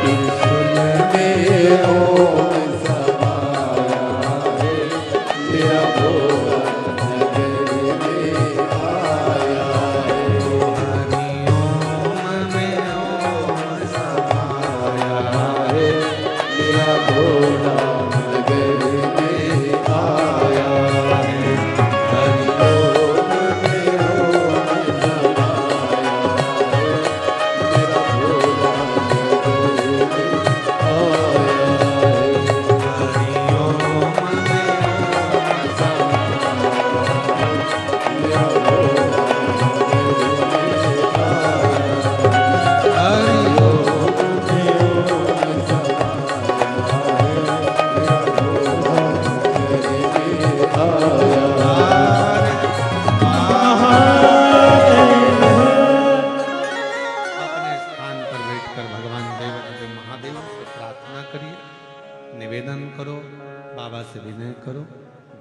त्रिशूल में ओम समाया है, मेरा भोला नगर में आया है, हरि ओम में ओम समाया है, मेरा भोला नगर में आया है, हरि ओम में निवेदन करो, बाबा से विनय करो,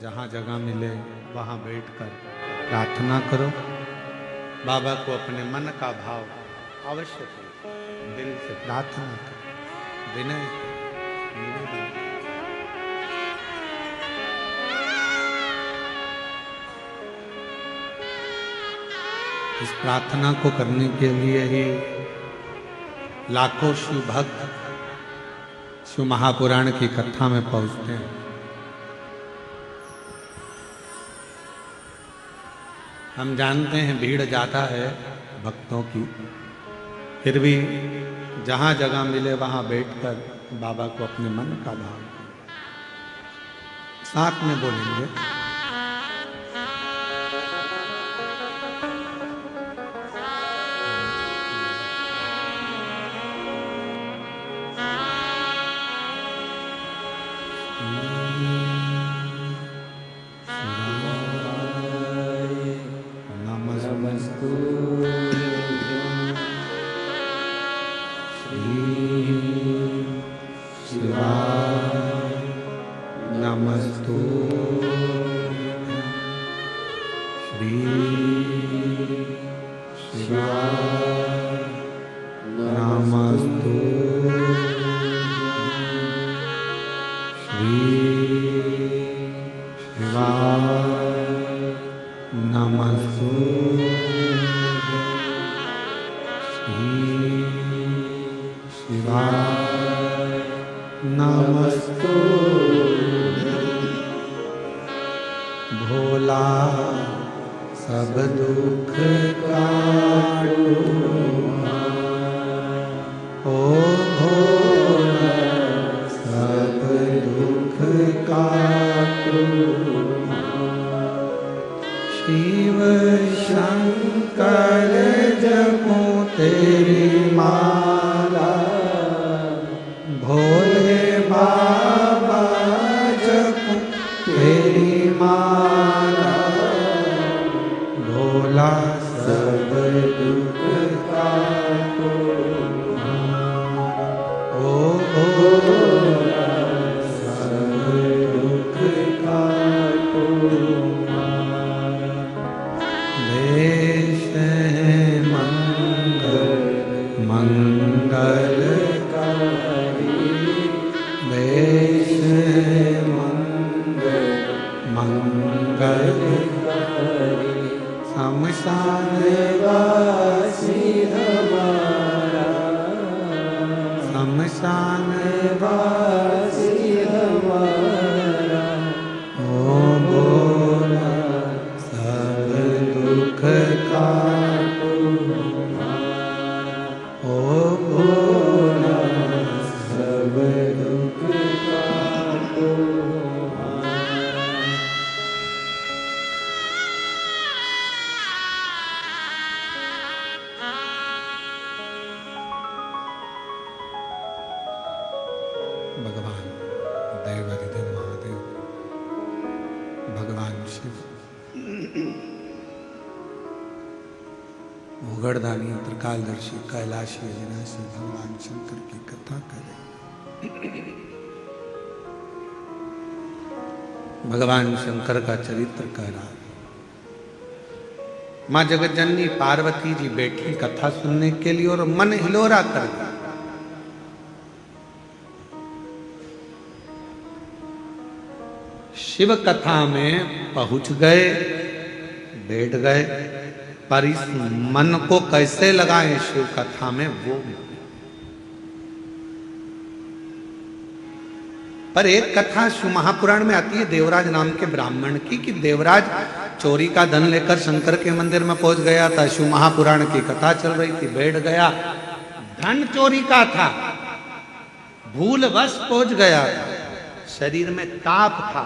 जहाँ जगह मिले वहाँ बैठकर प्रार्थना करो। बाबा को अपने मन का भाव अवश्य करो, दिल से प्रार्थना करो, विनय करो, निवेदन करो। इस प्रार्थना को करने के लिए ही लाखों शिव भक्त शिव महापुराण की कथा में पहुंचते हैं। हम जानते हैं भीड़ ज़्यादा है भक्तों की, फिर भी जहाँ जगह मिले वहाँ बैठकर बाबा को अपने मन का भाव साथ में बोलेंगे। भोला सब दुख काटो, ओ भोला सब दुख काटो। शिव शंकर जपो तेरी माला, भोले बाबा जपो तेरी माला। भोला सब दुख काटो, ओ भोला सब दुख काटो। देश है मंगल मंगलकारी, देश है मंगल शमशान वासी हमारा, शमशान वासी हमारा। ओ भोला सब दुख काटो, ओ भोला सब दुख काटो। भगवान देवाधिदेव महादेव, भगवान शिव भूगढ़दानी त्रिकालदर्शी कैलाशी अविनाशी भगवान शंकर की कथा करें। भगवान शंकर का चरित्र कह रहा है। माँ जगतजननी पार्वती जी बैठी कथा सुनने के लिए और मन हिलोरा कर गया। शिव कथा में पहुंच गए, बैठ गए, पर इस मन को कैसे लगाएं शिव कथा में वो। पर एक कथा शिव महापुराण में आती है देवराज नाम के ब्राह्मण की, कि देवराज चोरी का धन लेकर शंकर के मंदिर में पहुंच गया था। शिव महापुराण की कथा चल रही थी, बैठ गया, धन चोरी का था, भूलवश पहुंच गया था, शरीर में ताप था।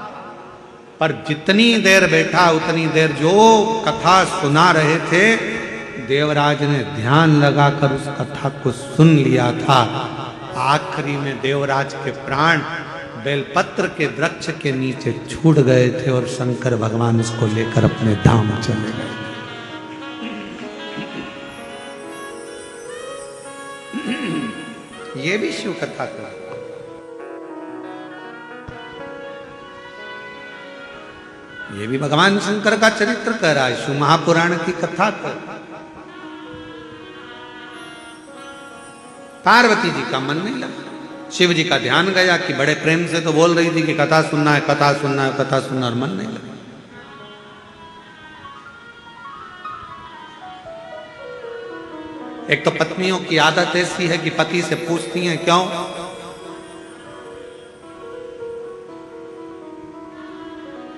पर जितनी देर बैठा उतनी देर जो कथा सुना रहे थे, देवराज ने ध्यान लगाकर उस कथा को सुन लिया था। आखिरी में देवराज के प्राण बेलपत्र के वृक्ष के नीचे छूट गए थे और शंकर भगवान उसको लेकर अपने धाम चले गए। ये भी शिव कथा का। ये भी भगवान शंकर का चरित्र कह रहा है, शिव महापुराण की कथा कर। पार्वती जी का मन नहीं लगा, शिव जी का ध्यान गया कि बड़े प्रेम से तो बोल रही थी कि कथा सुनना है, कथा सुनना है, कथा सुनना, और मन नहीं लगा। एक तो पत्नियों की आदत ऐसी है कि पति से पूछती हैं क्यों,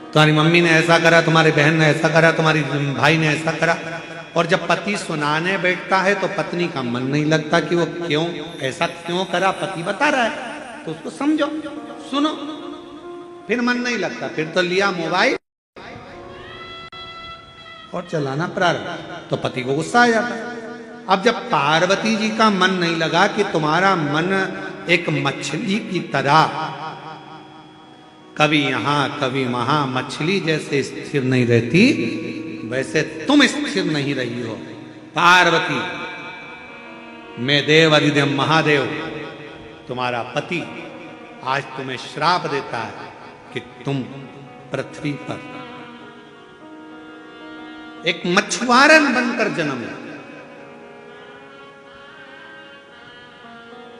तुम्हारी मम्मी ने ऐसा करा, तुम्हारी बहन ने ऐसा करा, तुम्हारी भाई ने ऐसा करा। और जब पति सुनाने बैठता है तो पत्नी का मन नहीं लगता कि वो क्यों ऐसा क्यों करा, पति बता रहा है तो उसको समझो, सुनो, फिर मन नहीं लगता, फिर तो लिया मोबाइल और चलाना प्रारंभ, तो पति को गुस्सा आ जाता है। अब जब पार्वती जी का मन नहीं लगा कि तुम्हारा मन एक मछली की तरह कभी यहां कभी वहां मछली जैसे स्थिर नहीं रहती, वैसे तुम स्थिर नहीं रही हो पार्वती। मैं देव अधिदेव महादेव तुम्हारा पति आज तुम्हें श्राप देता है कि तुम पृथ्वी पर एक मछुआरन बनकर जन्म लो,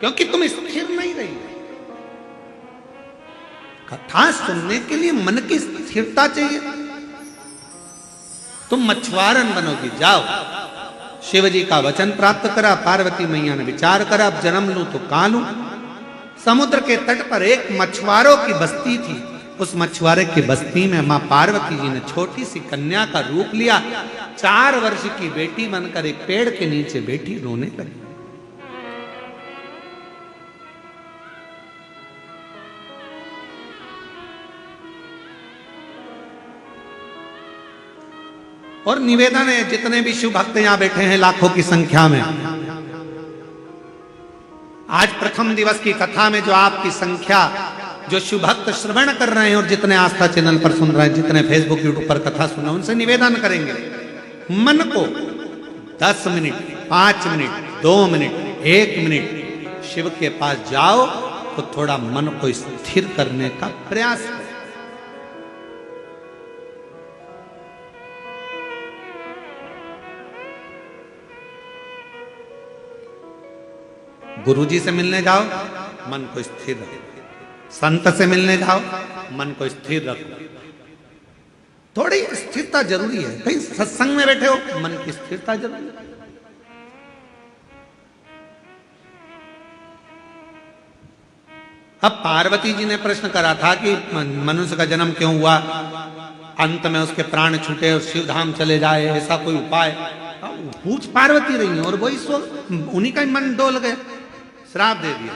क्योंकि तुम स्थिर नहीं रही। कथा सुनने के लिए मन की स्थिरता चाहिए, तुम मछुआरन बनोगी। जाओ, शिव जी का वचन प्राप्त करा, पार्वती मैया ने विचार करा, अब जन्म लूं तो कहां लूं। समुद्र के तट पर एक मछुआरों की बस्ती थी, उस मछुआरे की बस्ती में मां पार्वती जी ने छोटी सी कन्या का रूप लिया, 4 वर्ष की बेटी बनकर एक पेड़ के नीचे बैठी रोने लगी। और निवेदन है, जितने भी शिव भक्त यहां बैठे हैं लाखों की संख्या में, आज प्रथम दिवस की कथा में जो आपकी संख्या, जो शिव भक्त श्रवण कर रहे हैं और जितने आस्था चैनल पर सुन रहे हैं, जितने फेसबुक यूट्यूब पर कथा सुन रहे हैं, उनसे निवेदन करेंगे, मन को 10 minute, 5 minute, 2 minute, 1 minute Shiv के पास जाओ तो थोड़ा मन को स्थिर करने का प्रयास करो। गुरुजी से मिलने जाओ, मन को स्थिर रखो। संत से मिलने जाओ, मन को स्थिर रखो। थोड़ी स्थिरता जरूरी है। कहीं सत्संग में बैठे हो, मन की स्थिरता जरूरी है। अब पार्वती जी ने प्रश्न करा था कि मनुष्य का जन्म क्यों हुआ, अंत में उसके प्राण छूटे और शिव धाम चले जाए, ऐसा कोई उपाय? पूछ पार्वती रही और वही सो, उन्हीं का ही मन डोल गया, श्राप दे दिया,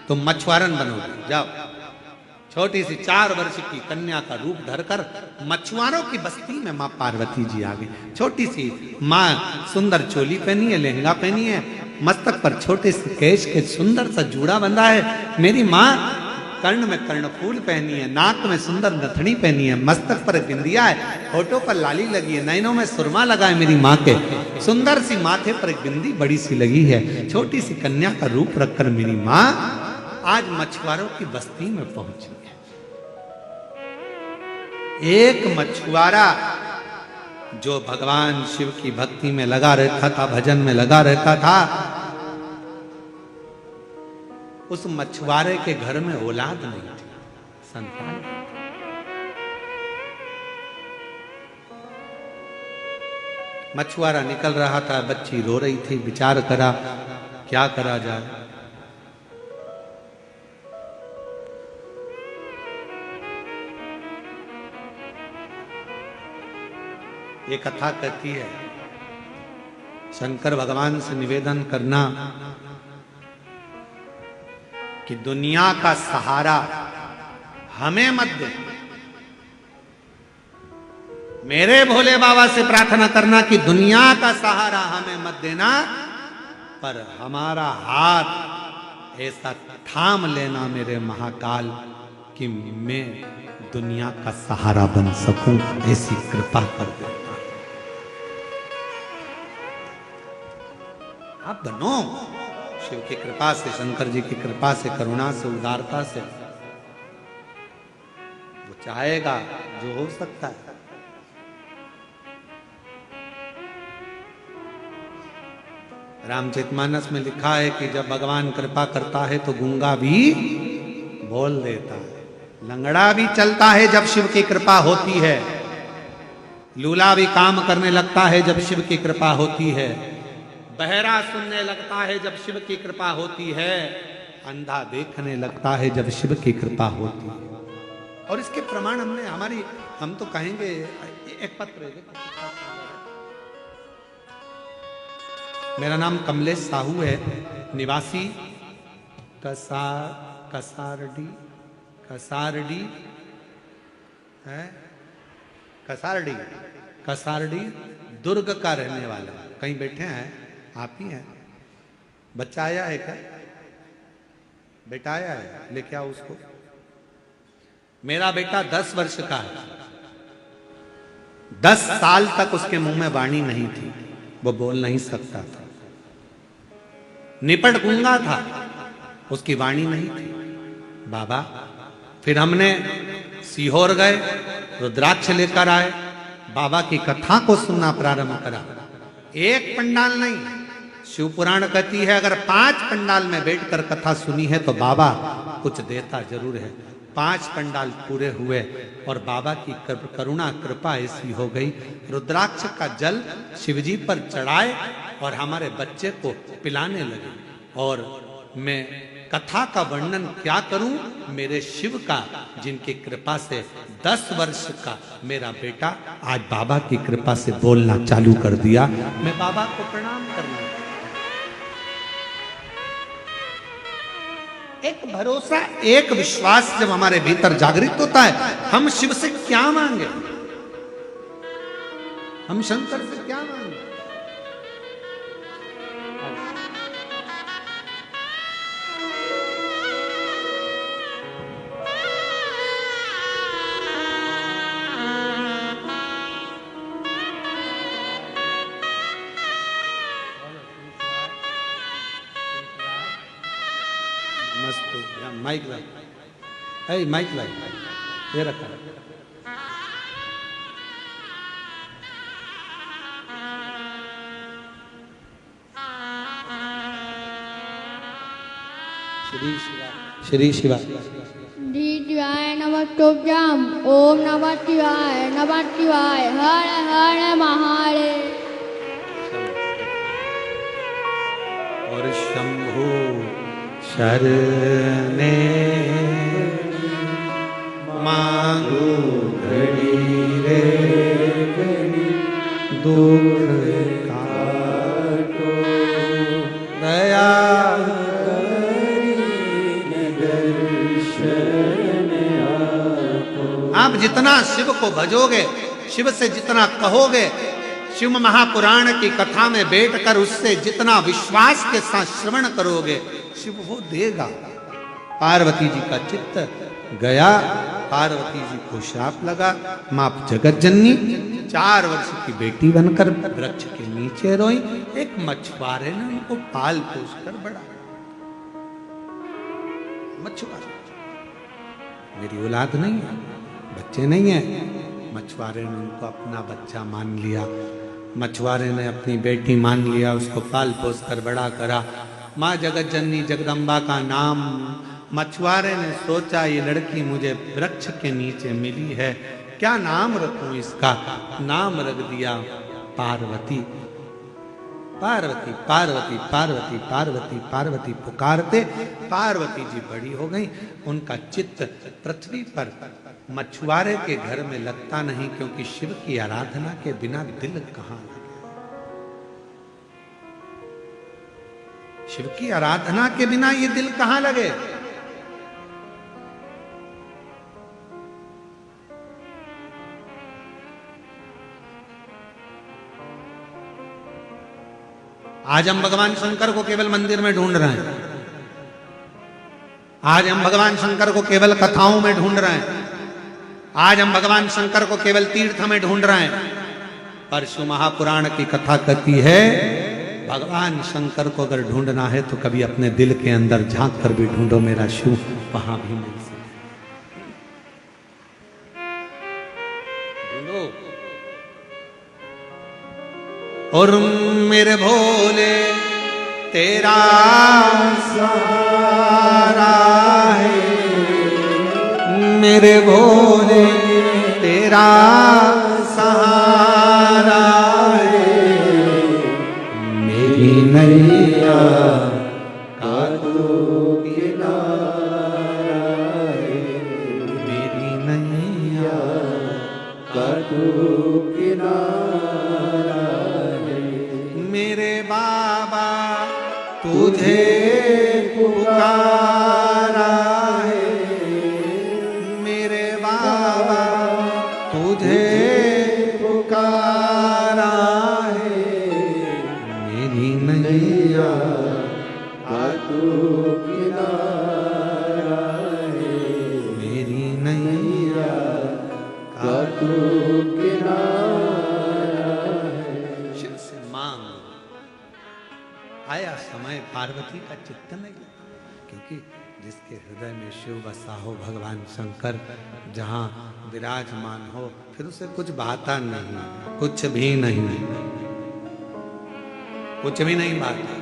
तुम मछुआरन बनोगे। जाओ, छोटी सी 4 वर्ष की कन्या का रूप धरकर मछुआरों की बस्ती में मां पार्वती जी आ गई। छोटी सी मां सुंदर चोली पहनी है, लहंगा पहनी है, मस्तक पर छोटे से केश के सुंदर सा जूड़ा बंधा है। मेरी मां कर्ण में कर्णफूल पहनी है, नाक में सुंदर नथनी पहनी है, मस्तक पर बिंदिया है, होठों पर लाली लगी है, नैनों में सुरमा लगा है। मेरी माँ के सुंदर सी माथे पर एक बिंदी बड़ी सी लगी है। छोटी सी कन्या का रूप रखकर मेरी माँ आज मछुआरों की बस्ती में पहुंची है। एक मछुआरा जो भगवान शिव की भक्ति में लगा रहता था, भजन में लगा रहता था, उस मछुआरे के घर में औलाद नहीं थी, संतान। मछुआरा निकल रहा था, बच्ची रो रही थी, विचार करा क्या करा जाए। ये कथा कहती है, शंकर भगवान से निवेदन करना कि दुनिया का सहारा हमें मत दे। मेरे भोले बाबा से प्रार्थना करना कि दुनिया का सहारा हमें मत देना, पर हमारा हाथ ऐसा थाम लेना मेरे महाकाल कि मैं दुनिया का सहारा बन सकूं, ऐसी कृपा कर देना। आप बनो शिव की कृपा से, शंकर जी की कृपा से, करुणा से, उदारता से। वो चाहेगा जो हो सकता है। रामचरितमानस में लिखा है कि जब भगवान कृपा करता है तो गूंगा भी बोल देता है, लंगड़ा भी चलता है जब शिव की कृपा होती है, लूला भी काम करने लगता है जब शिव की कृपा होती है, बहरा सुनने लगता है जब शिव की कृपा होती है, अंधा देखने लगता है जब शिव की कृपा होती है। और इसके प्रमाण हम तो कहेंगे एक पत्र है। मेरा नाम कमलेश साहू है, निवासी कसारडी है, कसारडी दुर्ग का रहने वाला। कहीं बैठे हैं आप ही हैं? बच्चा आया है क्या? बेटा आया है, लेके आओ उसको। मेरा बेटा 10 वर्ष का है, 10 साल तक उसके मुंह में वाणी नहीं थी, वो बोल नहीं सकता था, निपट गूंगा था, उसकी वाणी नहीं थी। बाबा, फिर हमने सीहोर गए, रुद्राक्ष लेकर आए, बाबा की कथा को सुनना प्रारंभ करा। एक पंडाल नहीं, शिव पुराण कहती है अगर 5 पंडाल में बैठकर कथा सुनी है तो बाबा कुछ देता जरूर है। 5 पंडाल पूरे हुए और बाबा की करुणा कृपा ऐसी हो गई, रुद्राक्ष का जल शिवजी पर चढ़ाए और हमारे बच्चे को पिलाने लगे। और मैं कथा का वर्णन क्या करूं, मेरे शिव का, जिनकी कृपा से 10 वर्ष का मेरा बेटा आज बाबा की कृपा से बोलना चालू कर दिया। मैं बाबा को प्रणाम करना, एक भरोसा, एक विश्वास जब हमारे भीतर जागृत होता है, हम शिव से क्या मांगे, हम शंकर से क्या मांगे। माइक लाई, माइक लाई, ये रखा। श्री शिवा शिवाय नमस्तुभ्यं। ओम नमः शिवाय, हर हर महादेव। और शंभु शरणे मांगू घड़ी रे दुख काटो, दया आप जितना शिव को भजोगे, शिव से जितना कहोगे, शिव महापुराण की कथा में बैठकर उससे जितना विश्वास के साथ श्रवण करोगे, शिव वो देगा। पार्वती जी का चित्त गया, पार्वती जी को श्राप लगा, मां जगत जननी 4 वर्ष की बेटी बनकर वृक्ष के नीचे रोई। एक मछुआरे ने उनको पाल पोस कर बड़ा, मछुआरे, मेरी औलाद नहीं है, बच्चे नहीं है, मछुआरे ने उनको अपना बच्चा मान लिया, मछुआरे ने अपनी बेटी मान लिया, उसको पाल पोस कर बड़ा करा। माँ जगत जननी जगदम्बा का नाम, मछुआरे ने सोचा ये लड़की मुझे वृक्ष के नीचे मिली है, क्या नाम रखूं इसका? नाम रख दिया पार्वती। पार्वती पार्वती पार्वती पार्वती पार्वती पुकारते पार्वती जी बड़ी हो गई। उनका चित्त पृथ्वी पर मछुआरे के घर में लगता नहीं, क्योंकि शिव की आराधना के बिना दिल कहां लगे। शिव की आराधना के बिना ये दिल कहां लगे। आज हम भगवान शंकर को केवल मंदिर में ढूंढ रहे हैं, आज हम भगवान शंकर को केवल कथाओं में ढूंढ रहे हैं, आज हम भगवान शंकर को केवल तीर्थ में ढूंढ रहे हैं। पर शिव महापुराण की कथा कहती है भगवान शंकर को अगर ढूंढना है तो कभी अपने दिल के अंदर झांक कर भी ढूंढो, मेरा शिव वहां भी मिल सकता। और मेरे भोले तेरा सहारा है, मेरे भोले तेरा सहारा है, मेरी नैया का तू किनारा है, मेरी नैया का तू किनारा है, मेरे बाबा तुझे पुकारा है, मेरे बाबा तुझे पुकारा है, मेरी नैया का तू किनारा है, मेरी नैया का तू किनारा है। शिव से मांग, आया समय पार्वती का चित्त नहीं, क्योंकि जिसके हृदय में शिव बसा हो भगवान शंकर जहाँ विराजमान हो, फिर उसे कुछ भाता नहीं, कुछ भी नहीं, कुछ भी नहीं भाता।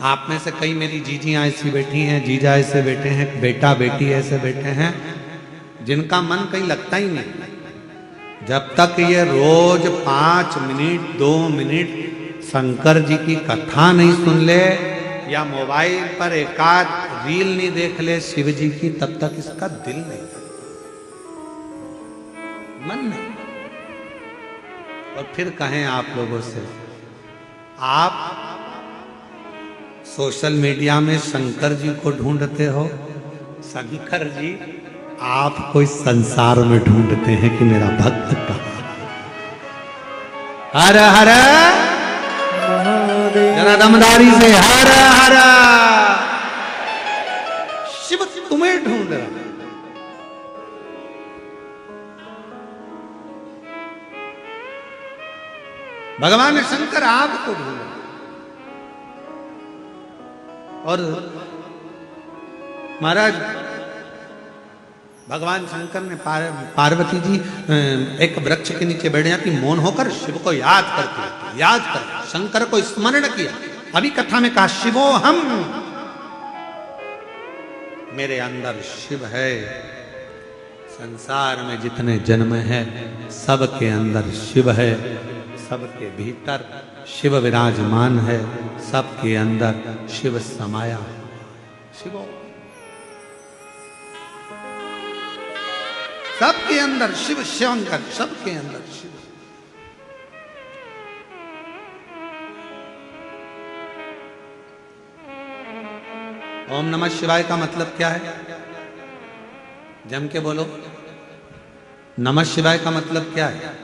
आप में से कई मेरी जीजियां ऐसी बैठी हैं, जीजा ऐसे बैठे हैं, बेटा बेटी ऐसे बैठे हैं जिनका मन कहीं लगता ही नहीं। जब तक ये रोज 5 मिनट 2 मिनट शंकर जी की कथा नहीं सुन ले या मोबाइल पर एकाध रील नहीं देख ले शिव जी की, तब तक इसका दिल नहीं, मन नहीं। और फिर कहें आप लोगों से, आप सोशल मीडिया में शंकर जी को ढूंढते हो, शंकर जी आपको इस संसार में ढूंढते हैं कि मेरा भक्त कहाँ। हर हर जरा दमदारी से हर हर, शिव तुम्हें ढूंढ रहा। भगवान शंकर आपको ढूंढ रहा। और महाराज भगवान शंकर ने पार्वती जी एक वृक्ष के नीचे बैठ जाती, मौन होकर शिव को याद करती, याद कर शंकर को स्मरण किया। अभी कथा में कहा शिवो हम, मेरे अंदर शिव है। संसार में जितने जन्म है सबके अंदर शिव है, सबके भीतर शिव विराजमान है, सबके अंदर शिव समाया है। शिवो सबके अंदर शिव, शंकर सबके अंदर शिव। ओम नमः शिवाय का मतलब क्या है? जम के बोलो, नमः शिवाय का मतलब क्या है?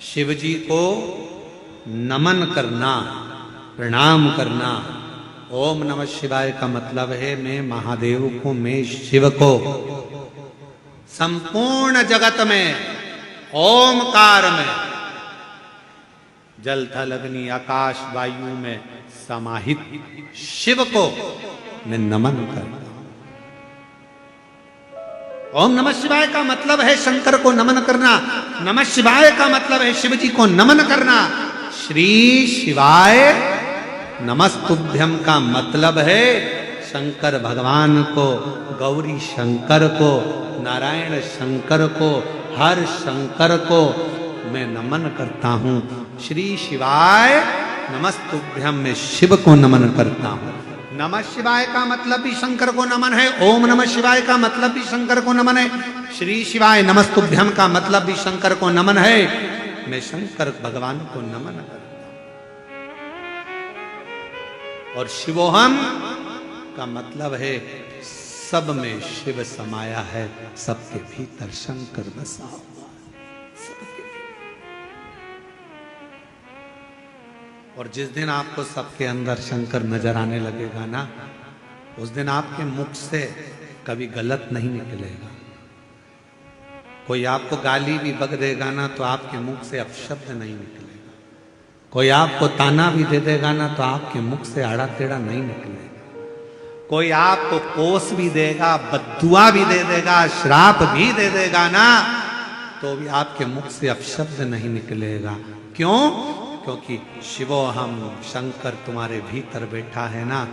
शिव जी को नमन करना, प्रणाम करना। ओम नमः शिवाय का मतलब है मैं महादेव को, मैं शिव को संपूर्ण जगत में ओमकार में, जल थल अग्नि आकाश वायु में समाहित शिव को मैं नमन करता हूं। ओम नमः शिवाय का मतलब है शंकर को नमन करना, नमः शिवाय का मतलब है शिव जी को नमन करना। श्री शिवाय नमस्तुभ्यम का मतलब है शंकर भगवान को, गौरी शंकर को, नारायण शंकर को, हर शंकर को मैं नमन करता हूं। श्री शिवाय नमस्तुभ्यम, मैं शिव को नमन करता हूं। नमः शिवाय का मतलब भी शंकर को नमन है, ओम नमः शिवाय का मतलब भी शंकर को नमन है, श्री शिवाय नमस्तुभ्यम का मतलब भी शंकर को नमन है। मैं शंकर भगवान को नमन करता हूं। और शिवोहम का मतलब है सब में शिव समाया है, सबके भीतर शंकर बसा हुआ सबके। और जिस दिन आपको सबके अंदर शंकर नजर आने लगेगा ना, उस दिन आपके मुख से कभी गलत नहीं निकलेगा। कोई आपको गाली भी बक देगा ना तो आपके मुख से अपशब्द नहीं निकलेगा। कोई आपको ताना भी दे देगा ना तो आपके मुख से आड़ा टेढ़ा नहीं निकलेगा। कोई आपको कोस भी देगा, बद्दुआ भी दे देगा, श्राप भी दे देगा ना, तो भी आपके मुख से अपशब्द नहीं निकलेगा। क्यों? क्योंकि शिवो हम, शंकर तुम्हारे भीतर बैठा है ना,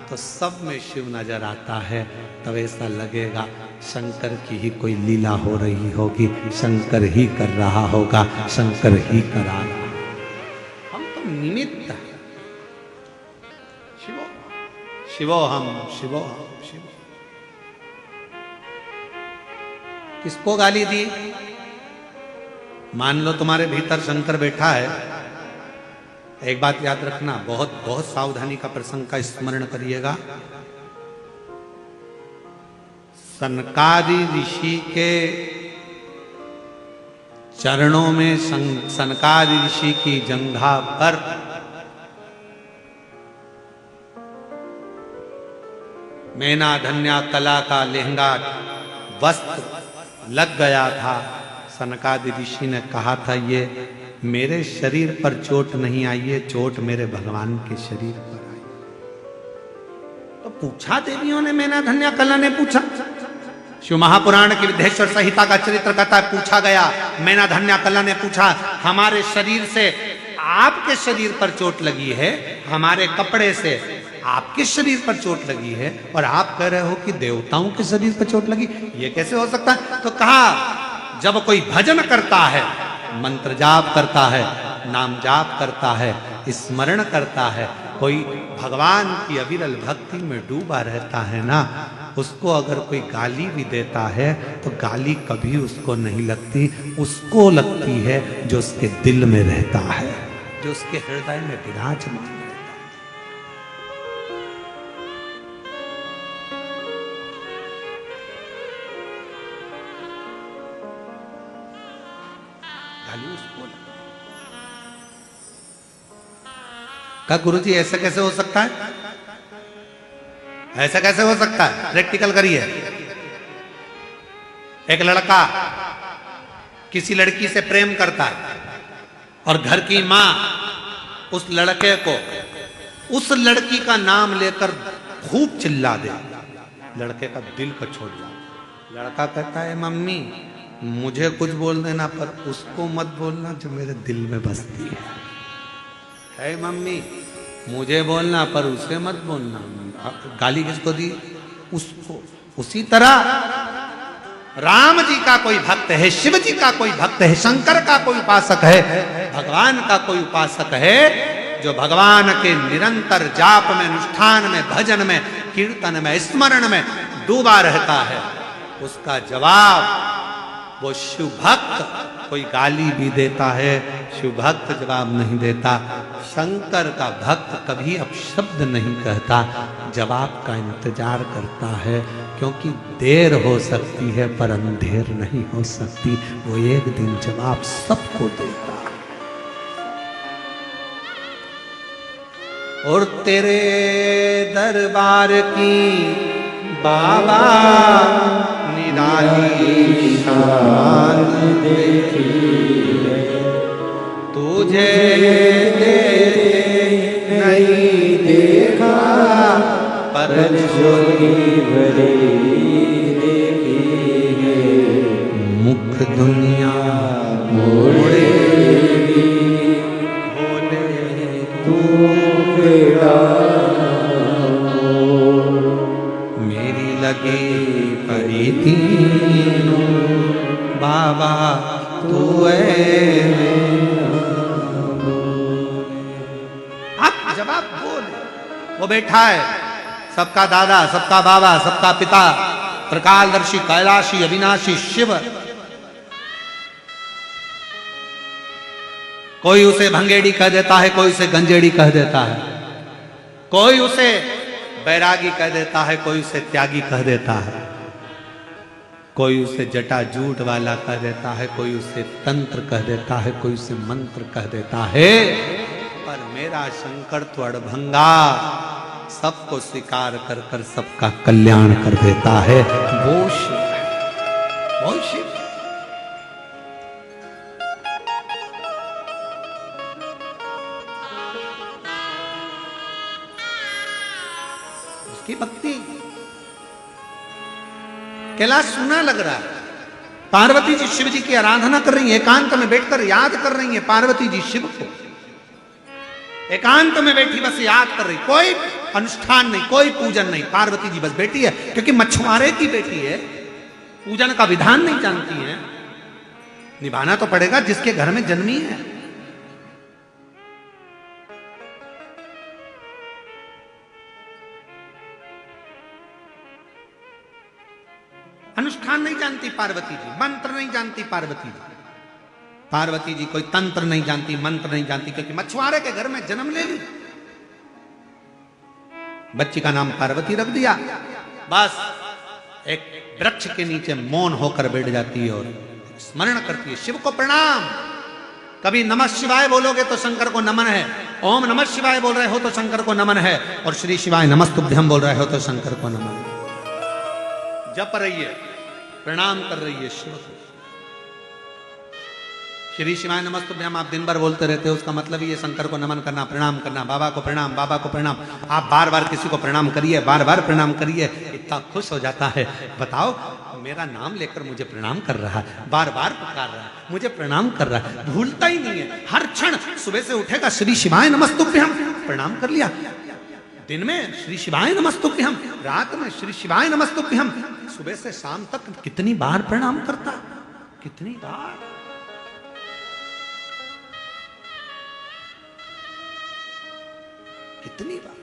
तो सब में शिव नजर आता है। तब ऐसा लगेगा शंकर की ही कोई लीला हो रही होगी, शंकर ही कर रहा होगा, शंकर ही करा रहा। हम तो निमित्त हैं। शिवो शिवो हम, शिवो हम, शिवो। किसको गाली दी? मान लो तुम्हारे भीतर शंकर बैठा है, एक बात याद रखना, बहुत बहुत सावधानी का प्रसंग का स्मरण करिएगा। सनकादि ऋषि के चरणों में, सनकादि ऋषि की जंघा पर मैना धन्या कला का लहंगा वस्त्र लग गया था। सनकादि ऋषि ने कहा था, ये मेरे शरीर पर चोट नहीं आई है, चोट मेरे भगवान के शरीर पर आई। तो पूछा देवियों ने, मैना धन्या कला ने पूछा। शिव महापुराण की विद्येश्वर संहिता का चरित्र कहता है, पूछा गया, मैना धन्या कला ने पूछा, हमारे शरीर से आपके शरीर पर चोट लगी है, हमारे कपड़े से आपके शरीर पर चोट लगी है, और आप कह रहे हो कि देवताओं के शरीर पर चोट लगी, ये कैसे हो सकता है? तो कहा, जब कोई भजन करता है, मंत्र जाप करता है, नाम जाप करता है, स्मरण करता है, कोई भगवान की अविरल भक्ति में डूबा रहता है ना, उसको अगर कोई गाली भी देता है तो गाली कभी उसको नहीं लगती, उसको लगती है जो उसके दिल में रहता है, जो उसके हृदय में विराजमान रहता है। गाली उसको लगती। कहा, गुरुजी ऐसा कैसे हो सकता है? ऐसा कैसे हो सकता है? प्रैक्टिकल करिए। एक लड़का किसी लड़की से प्रेम करता है और घर की मां उस लड़के को उस लड़की का नाम लेकर खूब चिल्ला दे, लड़के का दिल को छोड़ जाए। लड़का कहता है, मम्मी मुझे कुछ बोल देना पर उसको मत बोलना जो मेरे दिल में बसती है मम्मी मुझे बोलना पर उसे मत बोलना। गाली किसको दी? उसको। उसी तरह राम जी का कोई भक्त है, शिव जी का कोई भक्त है, शंकर का कोई उपासक है, भगवान का कोई उपासक है, जो भगवान के निरंतर जाप में, अनुष्ठान में, भजन में, कीर्तन में, स्मरण में डूबा रहता है, उसका जवाब वो शिव भक्त। कोई गाली भी देता है, शिव भक्त जवाब नहीं देता। शंकर का भक्त कभी अपशब्द नहीं कहता, जवाब का इंतजार करता है, क्योंकि देर हो सकती है पर अंधेर नहीं हो सकती। वो एक दिन जवाब सबको देता है। और तेरे दरबार की बाबा निराली शान देखी है, तुझे नहीं देखा पर जोगी भरी देखी है। मुख दुनिया मोड़ेगी बोले तू बेड़ा, मेरी लगी पड़ी तीनों बाबा तू आप जवाब बोले। वो बैठा है, सबका दादा, सबका बाबा, सबका पिता, प्रकालदर्शी, कैलाशी, अविनाशी शिव। कोई उसे भंगेड़ी कह देता है, कोई उसे गंजेड़ी कह देता है, कोई उसे बैरागी कह देता है, कोई उसे त्यागी कह देता है, कोई उसे जटा जूट वाला कह देता है, कोई उसे तंत्र कह देता है, कोई उसे मंत्र कह देता है। पर मेरा शंकर तो अड़भंगा, सबको स्वीकार कर कर सबका कल्याण कर देता है। वो शिव है, वो शिव। उसकी भक्ति कैलाश सुना लग रहा है। पार्वती जी शिव जी की आराधना कर रही है, एकांत में बैठकर याद कर रही है पार्वती जी शिव को। एकांत में बैठी बस याद कर रही, कोई अनुष्ठान नहीं, कोई पूजन नहीं। पार्वती जी बस बेटी है, क्योंकि मछुआरे की बेटी है, पूजन का विधान नहीं जानती है। निभाना तो पड़ेगा जिसके घर में जन्मी है। अनुष्ठान नहीं जानती पार्वती जी, मंत्र नहीं जानती पार्वती जी। पार्वती जी कोई तंत्र नहीं जानती, मंत्र नहीं जानती, क्योंकि मछुआरे के घर में जन्म ले ली। बच्ची का नाम पार्वती रख दिया, बस एक वृक्ष के नीचे मौन होकर बैठ जाती है और स्मरण करती है, शिव को प्रणाम। कभी नमः शिवाय बोलोगे तो शंकर को नमन है, ओम नमः शिवाय बोल रहे हो तो शंकर को नमन है, और श्री शिवाय नमस्तुभ्यम बोल रहे हो तो शंकर को नमन है। जप रही है, प्रणाम कर रही है शिव को। श्री शिवाय नमस्तुभ्यम आप दिन भर बोलते रहते हो, उसका मतलब ये शंकर को नमन करना, प्रणाम करना, बाबा को प्रणाम, बाबा को प्रणाम। आप बार बार किसी को प्रणाम करिए, बार बार प्रणाम करिए, इतना खुश हो जाता है। बताओ, मेरा नाम लेकर मुझे प्रणाम कर रहा है, बार बार पुकार रहा है, मुझे प्रणाम कर रहा है, भूलता ही नहीं है। हर क्षण सुबह से उठेगा श्री शिवाय नमस्तुभ्यम, प्रणाम कर लिया। दिन में श्री शिवाय नमस्तुभ्यम, रात में श्री शिवाय नमस्तुभ्यम, सुबह से शाम तक कितनी बार प्रणाम करता, कितनी बार। कितनी बार।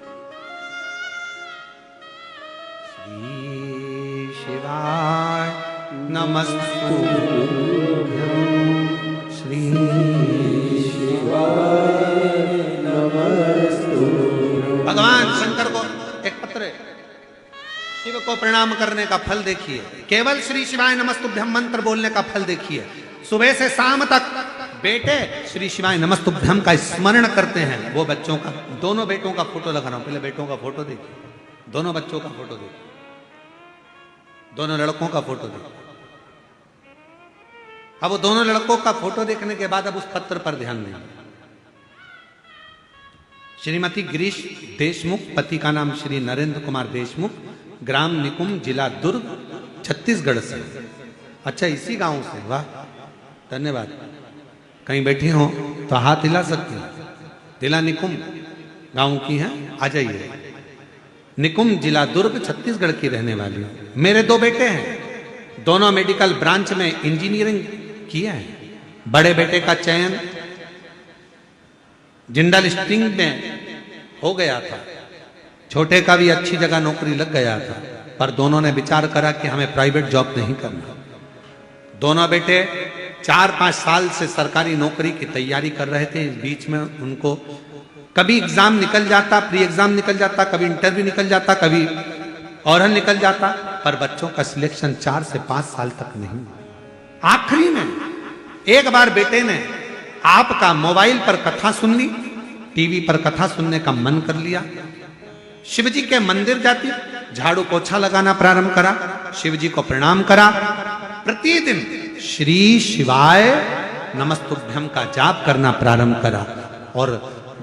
श्री शिवाय नमस्तुभ्यम, श्री शिवाय नमस्तुभ्यम। भगवान शंकर को एक पत्र है, शिव को प्रणाम करने का फल देखिए, केवल श्री शिवाय नमस्तुभ्यम मंत्र बोलने का फल देखिए। सुबह से शाम तक बेटे श्री शिवाय नमस्तुभ्यम का स्मरण करते हैं। वो बच्चों का, दोनों बेटों का फोटो लगा रहा हूं, पहले बेटों का फोटो देखिए, दोनों बच्चों का फोटो देखिए, दोनों लड़कों का फोटो देखिए। अब वो दोनों लड़कों का फोटो देखने के बाद अब उस पत्र पर ध्यान दें। श्रीमती गिरीश देशमुख, पति का नाम श्री नरेंद्र कुमार देशमुख, ग्राम निकुम, जिला दुर्ग, छत्तीसगढ़ से। अच्छा, इसी गांव से, वाह, धन्यवाद। कहीं बैठी हो तो हाथ हिला सकती हैं। जिला निकुम गांव की हैं, आ जाइए। निकुम, जिला दुर्ग, छत्तीसगढ़ की रहने वाली हूं। मेरे दो बेटे हैं, दोनों मेडिकल ब्रांच में इंजीनियरिंग किए हैं। बड़े बेटे का चयन जिंदल स्टील में हो गया था, छोटे का भी अच्छी जगह नौकरी लग गया था, पर दोनों ने विचार करा कि हमें प्राइवेट जॉब नहीं करना। दोनों बेटे 4-5 साल से सरकारी नौकरी की तैयारी कर रहे थे। इस बीच में उनको कभी एग्जाम निकल जाता, प्री एग्जाम निकल जाता, कभी इंटरव्यू निकल जाता, कभी ओरल निकल जाता, पर बच्चों का सिलेक्शन 4 से 5 साल तक नहीं। आखिरी में एक बार बेटे ने आपका मोबाइल पर कथा सुन ली, टीवी पर कथा सुनने का मन कर लिया। शिव जी के मंदिर जाती, झाड़ू पोछा लगाना प्रारंभ करा, शिव जी को प्रणाम करा, प्रतिदिन श्री शिवाय नमस्तुभ्यम का जाप करना प्रारंभ करा। और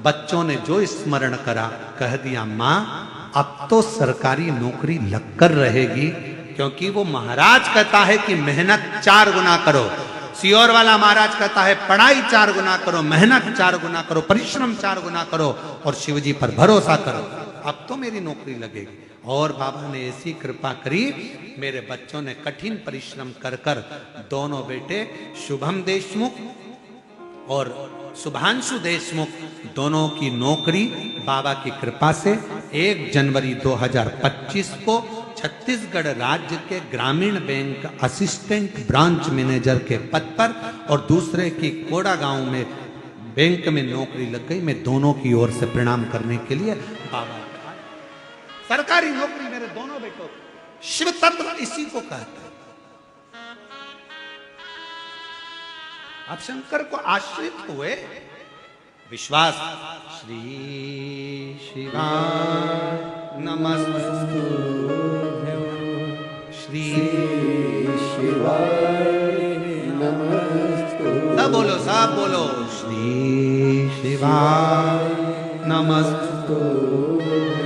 बच्चों ने जो स्मरण करा, कह दिया, माँ अब तो सरकारी नौकरी लगकर रहेगी, क्योंकि वो महाराज कहता है कि मेहनत 4 गुना करो। सियोर वाला महाराज कहता है पढ़ाई 4 गुना करो, मेहनत 4 गुना करो, परिश्रम 4 गुना करो, और शिव जी पर भरोसा करो, अब तो मेरी नौकरी लगेगी। और बाबा ने ऐसी कृपा करी, मेरे बच्चों ने कठिन परिश्रम कर कर, दोनों बेटे शुभम देशमुख और शुभांशु देशमुख, दोनों की नौकरी बाबा की कृपा से 1 जनवरी 2025 को छत्तीसगढ़ राज्य के ग्रामीण बैंक असिस्टेंट ब्रांच मैनेजर के पद पर, और दूसरे की कोड़ा गांव में बैंक में नौकरी लग गई। मैं दोनों की ओर से प्रणाम करने के लिए बाबा, सरकारी नौकरी मेरे दोनों बेटों। शिव तत्व इसी को कहता है। आप शंकर को आश्रित हुए, विश्वास, श्री शिवाय नमस्तुभ्यम, श्री शिवाय नमस्तुभ्यम। सब बोलो, सब बोलो, श्री शिवाय नमस्तुभ्यम,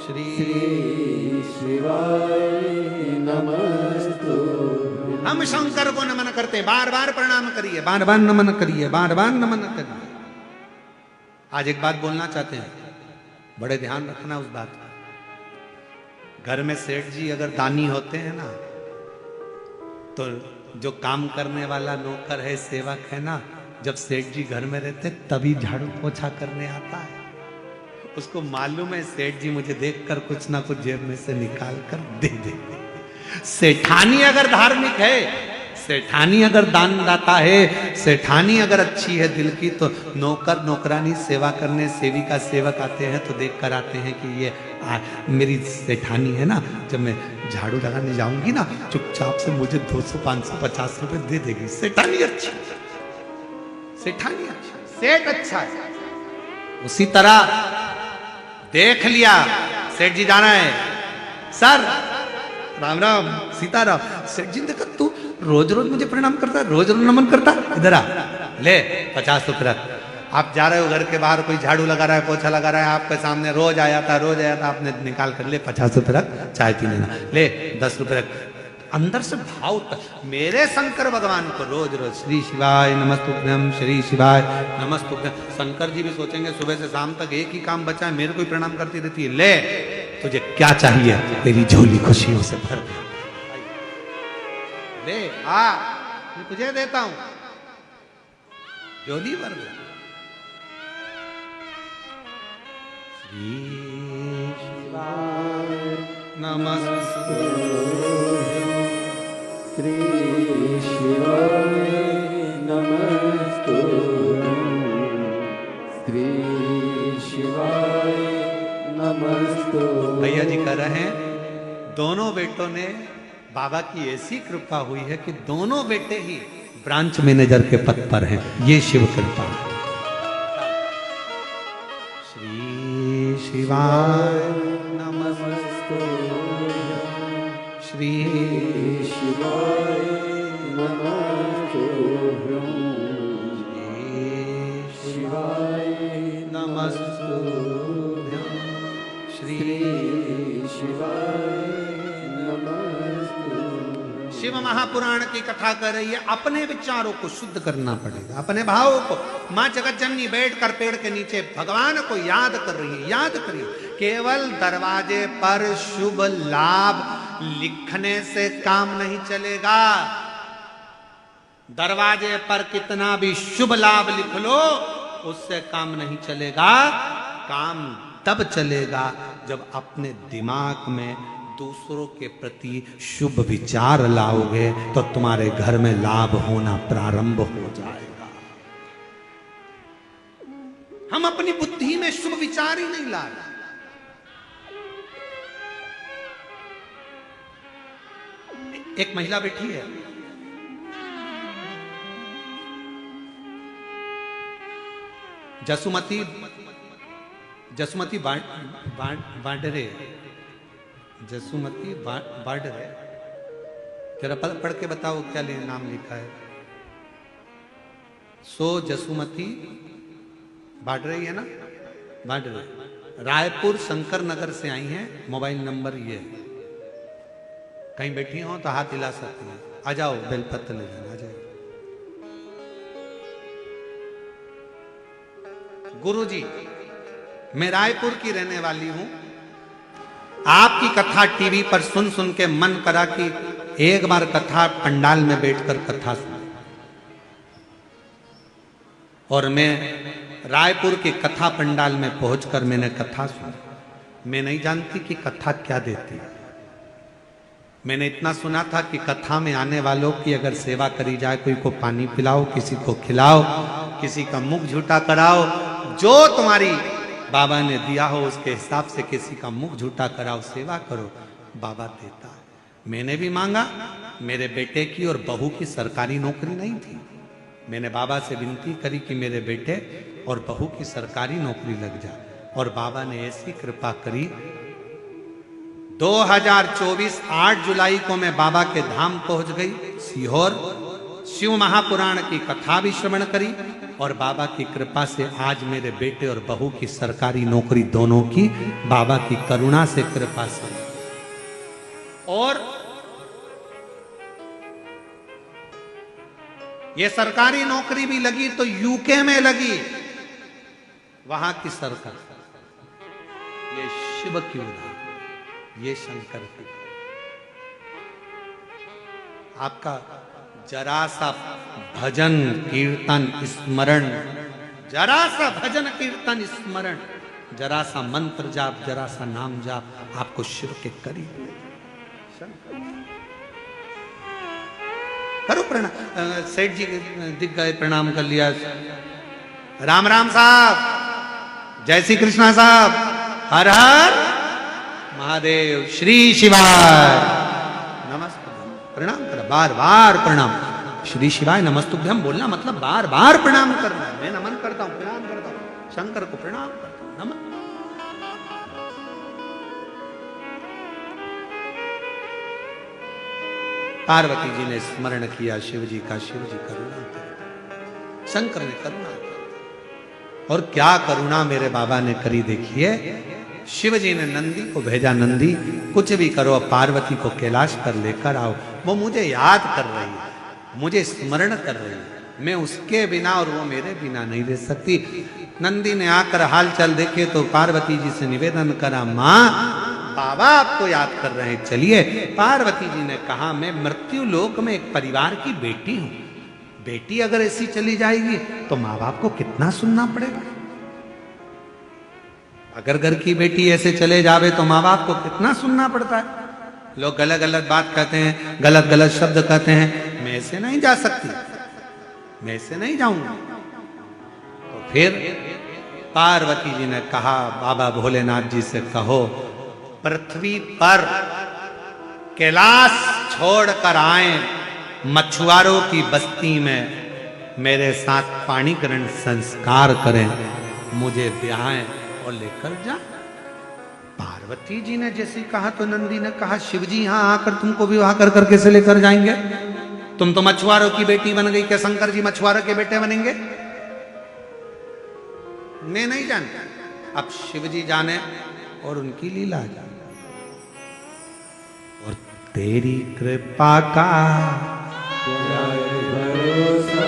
श्री शिवाय नमस्तुभ्यम। हम शंकर को नमन करते हैं, बार बार प्रणाम करिए, बार बार नमन करिए, बार बार नमन करिए। आज एक बात बोलना चाहते हैं, बड़े ध्यान रखना उस बात का। घर में सेठ जी अगर दानी होते हैं ना, तो जो काम करने वाला नौकर है, सेवक है ना, जब सेठ जी घर में रहते तभी झाड़ू पोछा करने आता है। उसको मालूम है सेठ जी मुझे देखकर कुछ ना कुछ जेब में से निकाल कर दे दे। सेठानी अगर धार्मिक है, सेठानी अगर दानदाता है, सेठानी अगर अच्छी है दिल की, तो नौकर नौकरानी सेवा करने, सेविका सेवक आते हैं तो देख कर आते हैं कि ये मेरी सेठानी है ना, जब मैं झाड़ू लगाने जाऊंगी ना चुपचाप से मुझे 200 500 50 रुपए दे देगी। सेठानी अच्छी, सेठानी अच्छा, सेठ अच्छा है। उसी तरह देख लिया सेठ जी जाना है, सर राम राम सीताराम। सेठ जी ने देखा तू रोज रोज मुझे प्रणाम करता है, रोज रोज नमन करता है, इधर आ ले 50 रुपये रख। आप जा रहे हो घर के बाहर, कोई झाड़ू लगा रहा है, पोछा लगा रहा है, आपके सामने रोज आया था, आपने निकाल कर ले 50 रुपये रख, चाय पी लेना, ले 10 रुपये रख। अंदर से भाव मेरे शंकर भगवान को रोज रोज श्री शिवाय नमस्तुभ्यम, श्री शिवाय नमस्तुभ्यम। शंकर जी भी सोचेंगे सुबह से शाम तक एक ही काम बचा है, मेरे को ही प्रणाम करती रहती है, ले तुझे क्या चाहिए, तेरी झोली खुशियों से भर दे, ले आ मैं तुझे देता हूं, झोली भर दे। श्री शिवाय नमस्तुभ्यं, श्री शिवाय नमस्तुभ्यं, श्री शिवाय नमस्तुभ्यं। भैया जी कह रहे हैं दोनों बेटों ने, बाबा की ऐसी कृपा हुई है कि दोनों बेटे ही ब्रांच मैनेजर के पद पर हैं, ये शिव कृपा। श्री शिवाय नमस्तुभ्यं, श्री शिवाय नमस्तुभ्यं, श्री शिवाय नमस्तुभ्यं, श्री शिवाय शिव महापुराण की कथा कर रही है। अपने विचारों को शुद्ध करना पड़ेगा, अपने भावों को। मां जगत जननी बैठकर पेड़ के नीचे भगवान को याद कर रही है, याद करिए। केवल दरवाजे पर शुभ लाभ लिखने से काम नहीं चलेगा। दरवाजे पर कितना भी शुभ लाभ लिख लो, उससे काम नहीं चलेगा। काम तब चलेगा जब अपने दिमाग में दूसरों के प्रति शुभ विचार लाओगे, तो तुम्हारे घर में लाभ होना प्रारंभ हो जाएगा। हम अपनी बुद्धि में शुभ विचार ही नहीं ला रहे। एक महिला बैठी है, जसुमती बांडरे, जसुमती बांडरे, जरा पढ़ के बताओ क्या नाम लिखा है। सो जसुमती बांडरे है ना, बांडरे, रायपुर शंकर नगर से आई हैं। मोबाइल नंबर ये है, कहीं बैठी हो तो हाथ हिला सकती हैं। आ जाओ, बेलपत्र ले जाना, आ जाओ। गुरुजी, मैं रायपुर की रहने वाली हूं। आपकी कथा टीवी पर सुन सुन के मन करा कि एक बार कथा पंडाल में बैठकर कथा सुन। और मैं रायपुर के कथा पंडाल में पहुंचकर मैंने कथा सुनी। मैं नहीं जानती कि कथा क्या देती है। मैंने इतना सुना था कि कथा में आने वालों की अगर सेवा करी जाए, कोई को पानी पिलाओ, किसी को खिलाओ, किसी का मुख झूठा कराओ, जो तुम्हारी बाबा ने दिया हो उसके हिसाब से किसी का मुख झूठा कराओ, सेवा करो, बाबा देता है। मैंने भी मांगा, मेरे बेटे की और बहू की सरकारी नौकरी नहीं थी। मैंने बाबा से विनती करी कि मेरे बेटे और बहू की सरकारी नौकरी लग जाए, और बाबा ने ऐसी कृपा करी। 2024 8 जुलाई को मैं बाबा के धाम पहुंच गई सीहोर। शिव महापुराण की कथा भी श्रवण करी, और बाबा की कृपा से आज मेरे बेटे और बहू की सरकारी नौकरी दोनों की बाबा की करुणा से, कृपा से। और ये सरकारी नौकरी भी लगी तो यूके में लगी। वहां की सरकार, ये शिव की उदाहरण, ये शंकर की। आपका जरा सा भजन कीर्तन स्मरण, जरा सा भजन कीर्तन स्मरण, जरा सा मंत्र जाप, जरा सा नाम जाप आपको शिव के करीब ले जाए। करो प्रणाम। सेठ जी दिख गए, प्रणाम कर लिया। राम राम साहब, जय श्री कृष्णा साहब, हर हर महादेव, श्री शिवाय नमस्तुभ्यम, प्रणाम करो, बार बार प्रणाम। श्री शिवाय नमस्तुभ्यम बोलना मतलब बार बार प्रणाम करना। मैं नमन करता हूं, प्रणाम करता हूं, शंकर को प्रणाम करता हूं, नमन। पार्वती जी ने स्मरण किया शिव जी का, शिव जी करुणा करे, शंकर ने करुणा की। और क्या करुणा मेरे बाबा ने करी देखिए। शिव जी ने नंदी को भेजा, नंदी कुछ भी करो, पार्वती को कैलाश पर लेकर आओ। वो मुझे याद कर रही है, मुझे स्मरण कर रही है, मैं उसके बिना और वो मेरे बिना नहीं रह सकती। नंदी ने आकर हाल चाल देखे तो पार्वती जी से निवेदन करा, माँ बाबा आपको याद कर रहे हैं, चलिए। पार्वती जी ने कहा, मैं मृत्यु लोक में एक परिवार की बेटी हूं, बेटी अगर ऐसी चली जाएगी तो माँ बाप को कितना सुनना पड़ेगा। अगर घर की बेटी ऐसे चले जावे तो माँ बाप को कितना सुनना पड़ता है। लोग गलत गलत बात कहते हैं, गलत गलत शब्द कहते हैं, मैं ऐसे नहीं जा सकती, मैं ऐसे नहीं जाऊंगी। तो फिर पार्वती जी ने कहा, बाबा भोलेनाथ जी से कहो पृथ्वी पर कैलाश छोड़कर आए, मछुआरों की बस्ती में मेरे साथ पाणी ग्रहण संस्कार करें, मुझे ब्याहें और लेकर जा। पार्वती जी ने जैसे कहा तो नंदी ने कहा, शिव जी यहां आकर तुमको विवाह कर कर कैसे लेकर जाएंगे? तुम तो मछुआरों की बेटी बन गई, क्या शंकर जी मछुआरों के बेटे बनेंगे? मैं नहीं जानता, अब शिव जी जाने और उनकी लीला जाने। और तेरी कृपा का भरोसा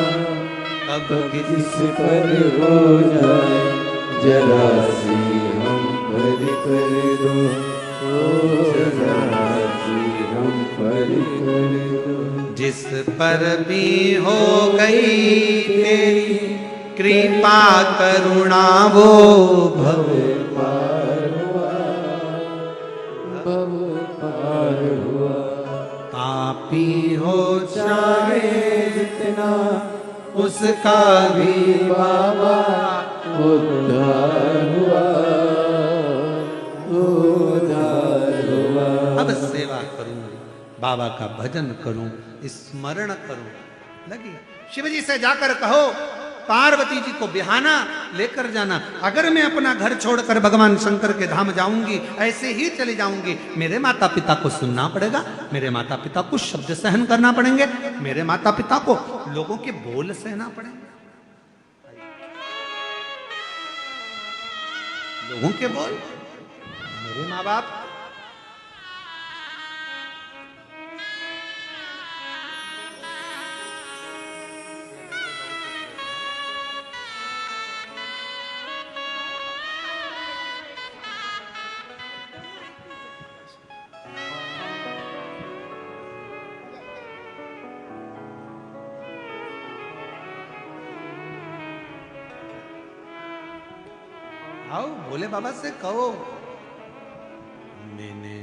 अब किस पर हो जाए, जरा सी हम पर कर दो, ओ जरा सी हम पर कर दो। जिस पर भी हो गई तेरी कृपा करुणा, वो भव पार हुआ, भव पार हुआ। पापी हो चाहे जितना उसका भी बाबा उद्धार हुआ, उद्धार हुआ। अब सेवा करूं, बाबा का भजन करूं, स्मरण करूं, लगी। शिव जी से जाकर कहो पार्वती जी को बिहाना लेकर जाना। अगर मैं अपना घर छोड़कर भगवान शंकर के धाम जाऊंगी, ऐसे ही चली जाऊंगी, मेरे माता पिता को सुनना पड़ेगा, मेरे माता पिता को शब्द सहन करना पड़ेंगे, मेरे माता पिता को लोगों के बोल सहना पड़ेंगे, लोगों के बोल, मेरे माँ बाप। आओ भोले बाबा से कहो, मैंने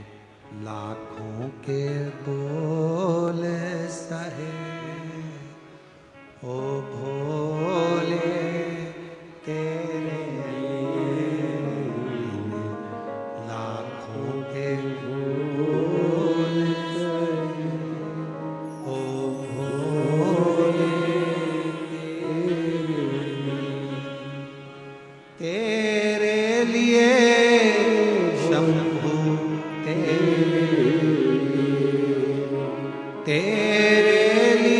लाखों के बोले सहे, ओ भोले तेरे लाखों के बोले सहे, ओ भोले तेरे लिए शंभु, तेरे लिए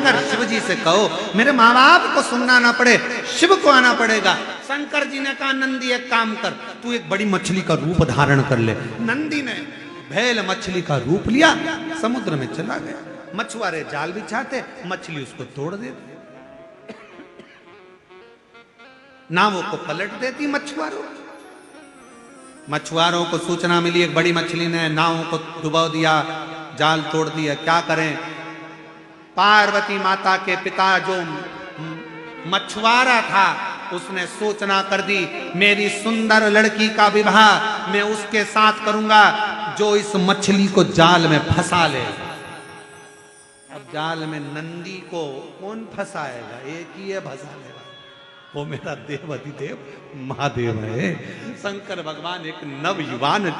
जाकर शिव जी से कहो मेरे माँ बाप को सुनना ना पड़े, शिव को आना पड़ेगा। शंकर जी ने कहा नंदी एक काम कर, तू एक बड़ी मछली का रूप धारण कर ले। नंदी ने भैल मछली का रूप लिया, समुद्र में चला गया। मछुआरे जाल बिछाते, मछली उसको तोड़ देती, नावों को पलट देती। मछुआरों को सूचना मिली एक बड़ी मछली ने नावों को डुबो दिया, जाल तोड़ दिया। क्या करें? पार्वती माता के पिता जो मछुआरा था उसने सूचना कर दी, मेरी सुंदर लड़की का विवाह मैं उसके साथ करूंगा जो इस मछली को जाल में फंसा ले। अब जाल में नंदी को कौन फंसाएगा? एक ही है फंसा लेगा, वो मेरा देव अधिदेव महादेव है। शंकर भगवान एक नवयुवान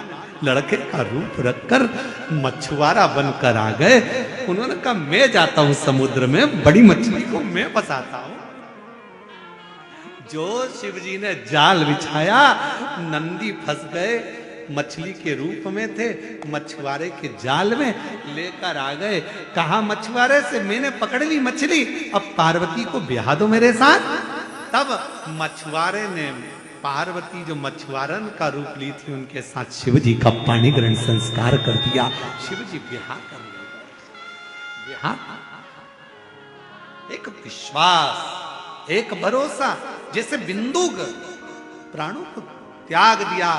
लड़के का रूप रखकर मछुआरा बनकर आ गए। उन्होंने कहा मैं जाता हूं समुद्र में, बड़ी मछली को मैं फंसाता हूं। जो शिव जी ने जाल बिछाया, नंदी फंस गए, मछली के रूप में थे, मछुआरे के जाल में लेकर आ गए। कहा मछुआरे से मैंने पकड़ ली मछली, अब पार्वती को ब्याह दो मेरे साथ। तब मछुआरे ने पार्वती जो मछुआरन का रूप ली थी उनके साथ शिव जी का पाणी ग्रहण संस्कार कर दिया। शिव जी ब्याह कर लिया। एक विश्वास, एक भरोसा, जैसे बिंदुक प्राणों को त्याग दिया,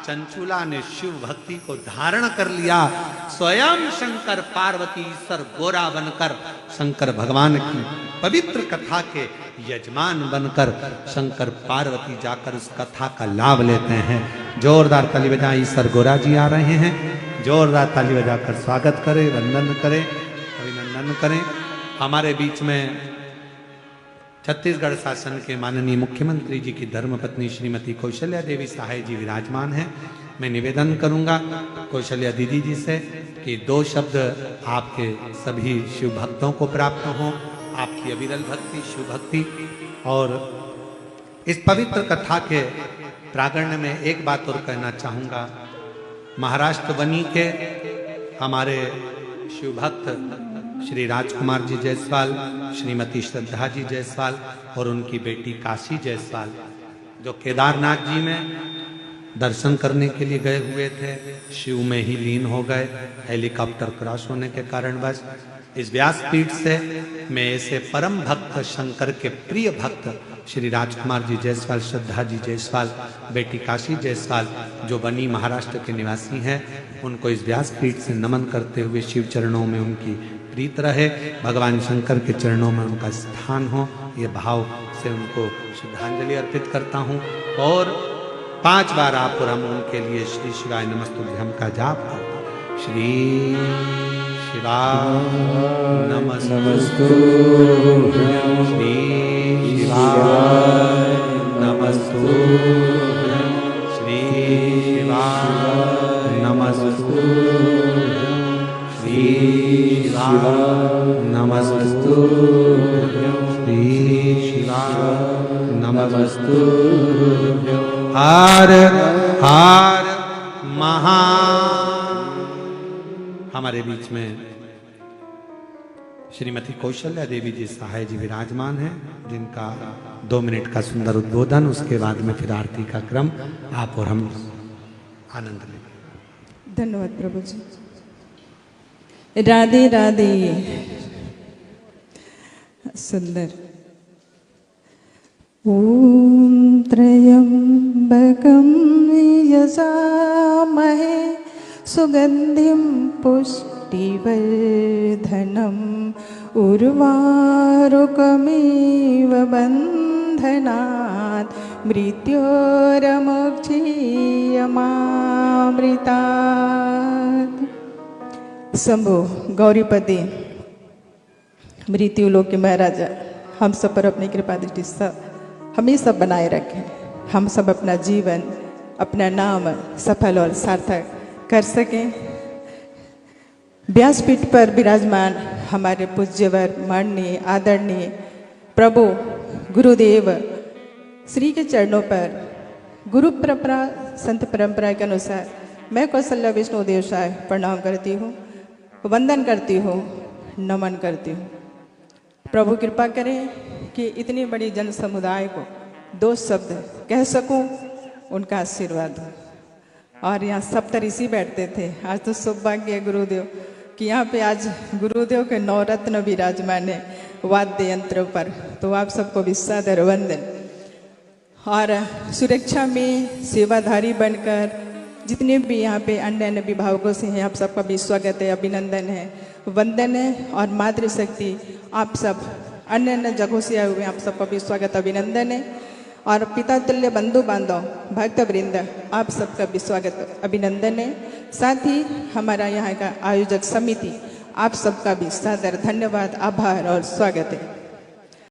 चंचुला ने शिव भक्ति को धारण कर लिया। स्वयं शंकर पार्वती ईश्वर गोरा बनकर शंकर भगवान की पवित्र कथा के यजमान बनकर शंकर पार्वती जाकर उस कथा का लाभ लेते हैं। जोरदार ताली बजाएं, ईश्वर गोरा जी आ रहे हैं। जोरदार ताली बजाकर स्वागत करें, वंदन करें, अभिनंदन करें। हमारे बीच में छत्तीसगढ़ शासन के माननीय मुख्यमंत्री जी की धर्मपत्नी श्रीमती कौशल्या देवी सहाय जी विराजमान हैं। मैं निवेदन करूंगा कौशल्या दीदी जी से कि 2 शब्द आपके सभी शिव भक्तों को प्राप्त हों, आपकी अविरल भक्ति, शिव भक्ति। और इस पवित्र कथा के प्रांगण में एक बात और कहना चाहूँगा। महाराष्ट्र बनी के हमारे शिव भक्त श्री राजकुमार जी जायसवाल, श्रीमती श्रद्धा जी जायसवाल और उनकी बेटी काशी जायसवाल जो केदारनाथ जी में दर्शन करने के लिए गए हुए थे, शिव में ही लीन हो गए हेलीकॉप्टर क्रैश होने के कारणवश। इस व्यासपीठ से मैं ऐसे परम भक्त शंकर के प्रिय भक्त श्री राजकुमार जी जायसवाल, श्रद्धा जी जायसवाल, बेटी काशी जायसवाल जो बनी महाराष्ट्र के निवासी हैं, उनको इस व्यासपीठ से नमन करते हुए शिव चरणों में उनकी प्रीत रहे, भगवान शंकर के चरणों में उनका स्थान हो, ये भाव से उनको श्रद्धांजलि अर्पित करता हूँ। और 5 बार आप और हम उनके लिए श्री शिवाय नमस्तुभ्यं का जाप करते हैं। श्री शिवाय नमस्तुभ्यं, श्री शिवाय नमस्तुभ्यं, श्री शिवाय नमस्तुभ्यं, श्री शिवाय नमस्तुभ्यं, श्री शिवाय नमस्तुभ्यं। हर हर महा। हमारे बीच में श्रीमती कौशल्या देवी जी सहाय जी विराजमान हैं, जिनका 2 मिनट का सुंदर उद्बोधन, उसके बाद में फिर आरती का क्रम आप और हम आनंद लेंगे। धन्यवाद प्रभु जी। राधे राधे। सुंदर। ओम त्र्यंबकं यजामहे सुगंधिं पुष्टिवर्धनम् उर्वारुकमेव बन्धनात् मृत्योर्मुक्षीयमामृतात्। शंभो गौरीपति मृत्युलोक के महाराजा हम सब पर अपनी कृपा दृष्टि हमेशा बनाए रखें। हम सब अपना जीवन, अपना नाम सफल और सार्थक कर सकें। व्यासपीठ पर विराजमान हमारे पूज्यवर माननीय आदरणीय प्रभु गुरुदेव श्री के चरणों पर गुरु परंपरा संत परंपरा के अनुसार मैं कौशल्या विष्णु देवसाय प्रणाम करती हूँ, वंदन करती हूँ, नमन करती हूँ। प्रभु कृपा करें कि इतनी बड़ी जन समुदाय को 2 शब्द कह सकूं, उनका आशीर्वाद हो। और यहाँ सप्तऋषि बैठते थे, आज तो सौभाग्य है गुरुदेव कि यहाँ पे आज गुरुदेव के 9 रत्न विराजमान है वाद्य यंत्र पर, तो आप सबको भी सादर वंदन। और सुरक्षा में सेवाधारी बनकर जितने भी यहाँ पे अन्य अन्य विभागों से हैं, आप सबका भी स्वागत है, अभिनंदन है, वंदन है। और मातृशक्ति आप सब अन्य अन्य जगहों से आए हुए, आप सबका भी स्वागत अभिनंदन है। और पिता तुल्य बंधु बांधव भक्त वृंद, आप सबका भी स्वागत अभिनंदन है। साथ ही हमारा यहाँ का आयोजक समिति, आप सबका भी सादर धन्यवाद, आभार और स्वागत है।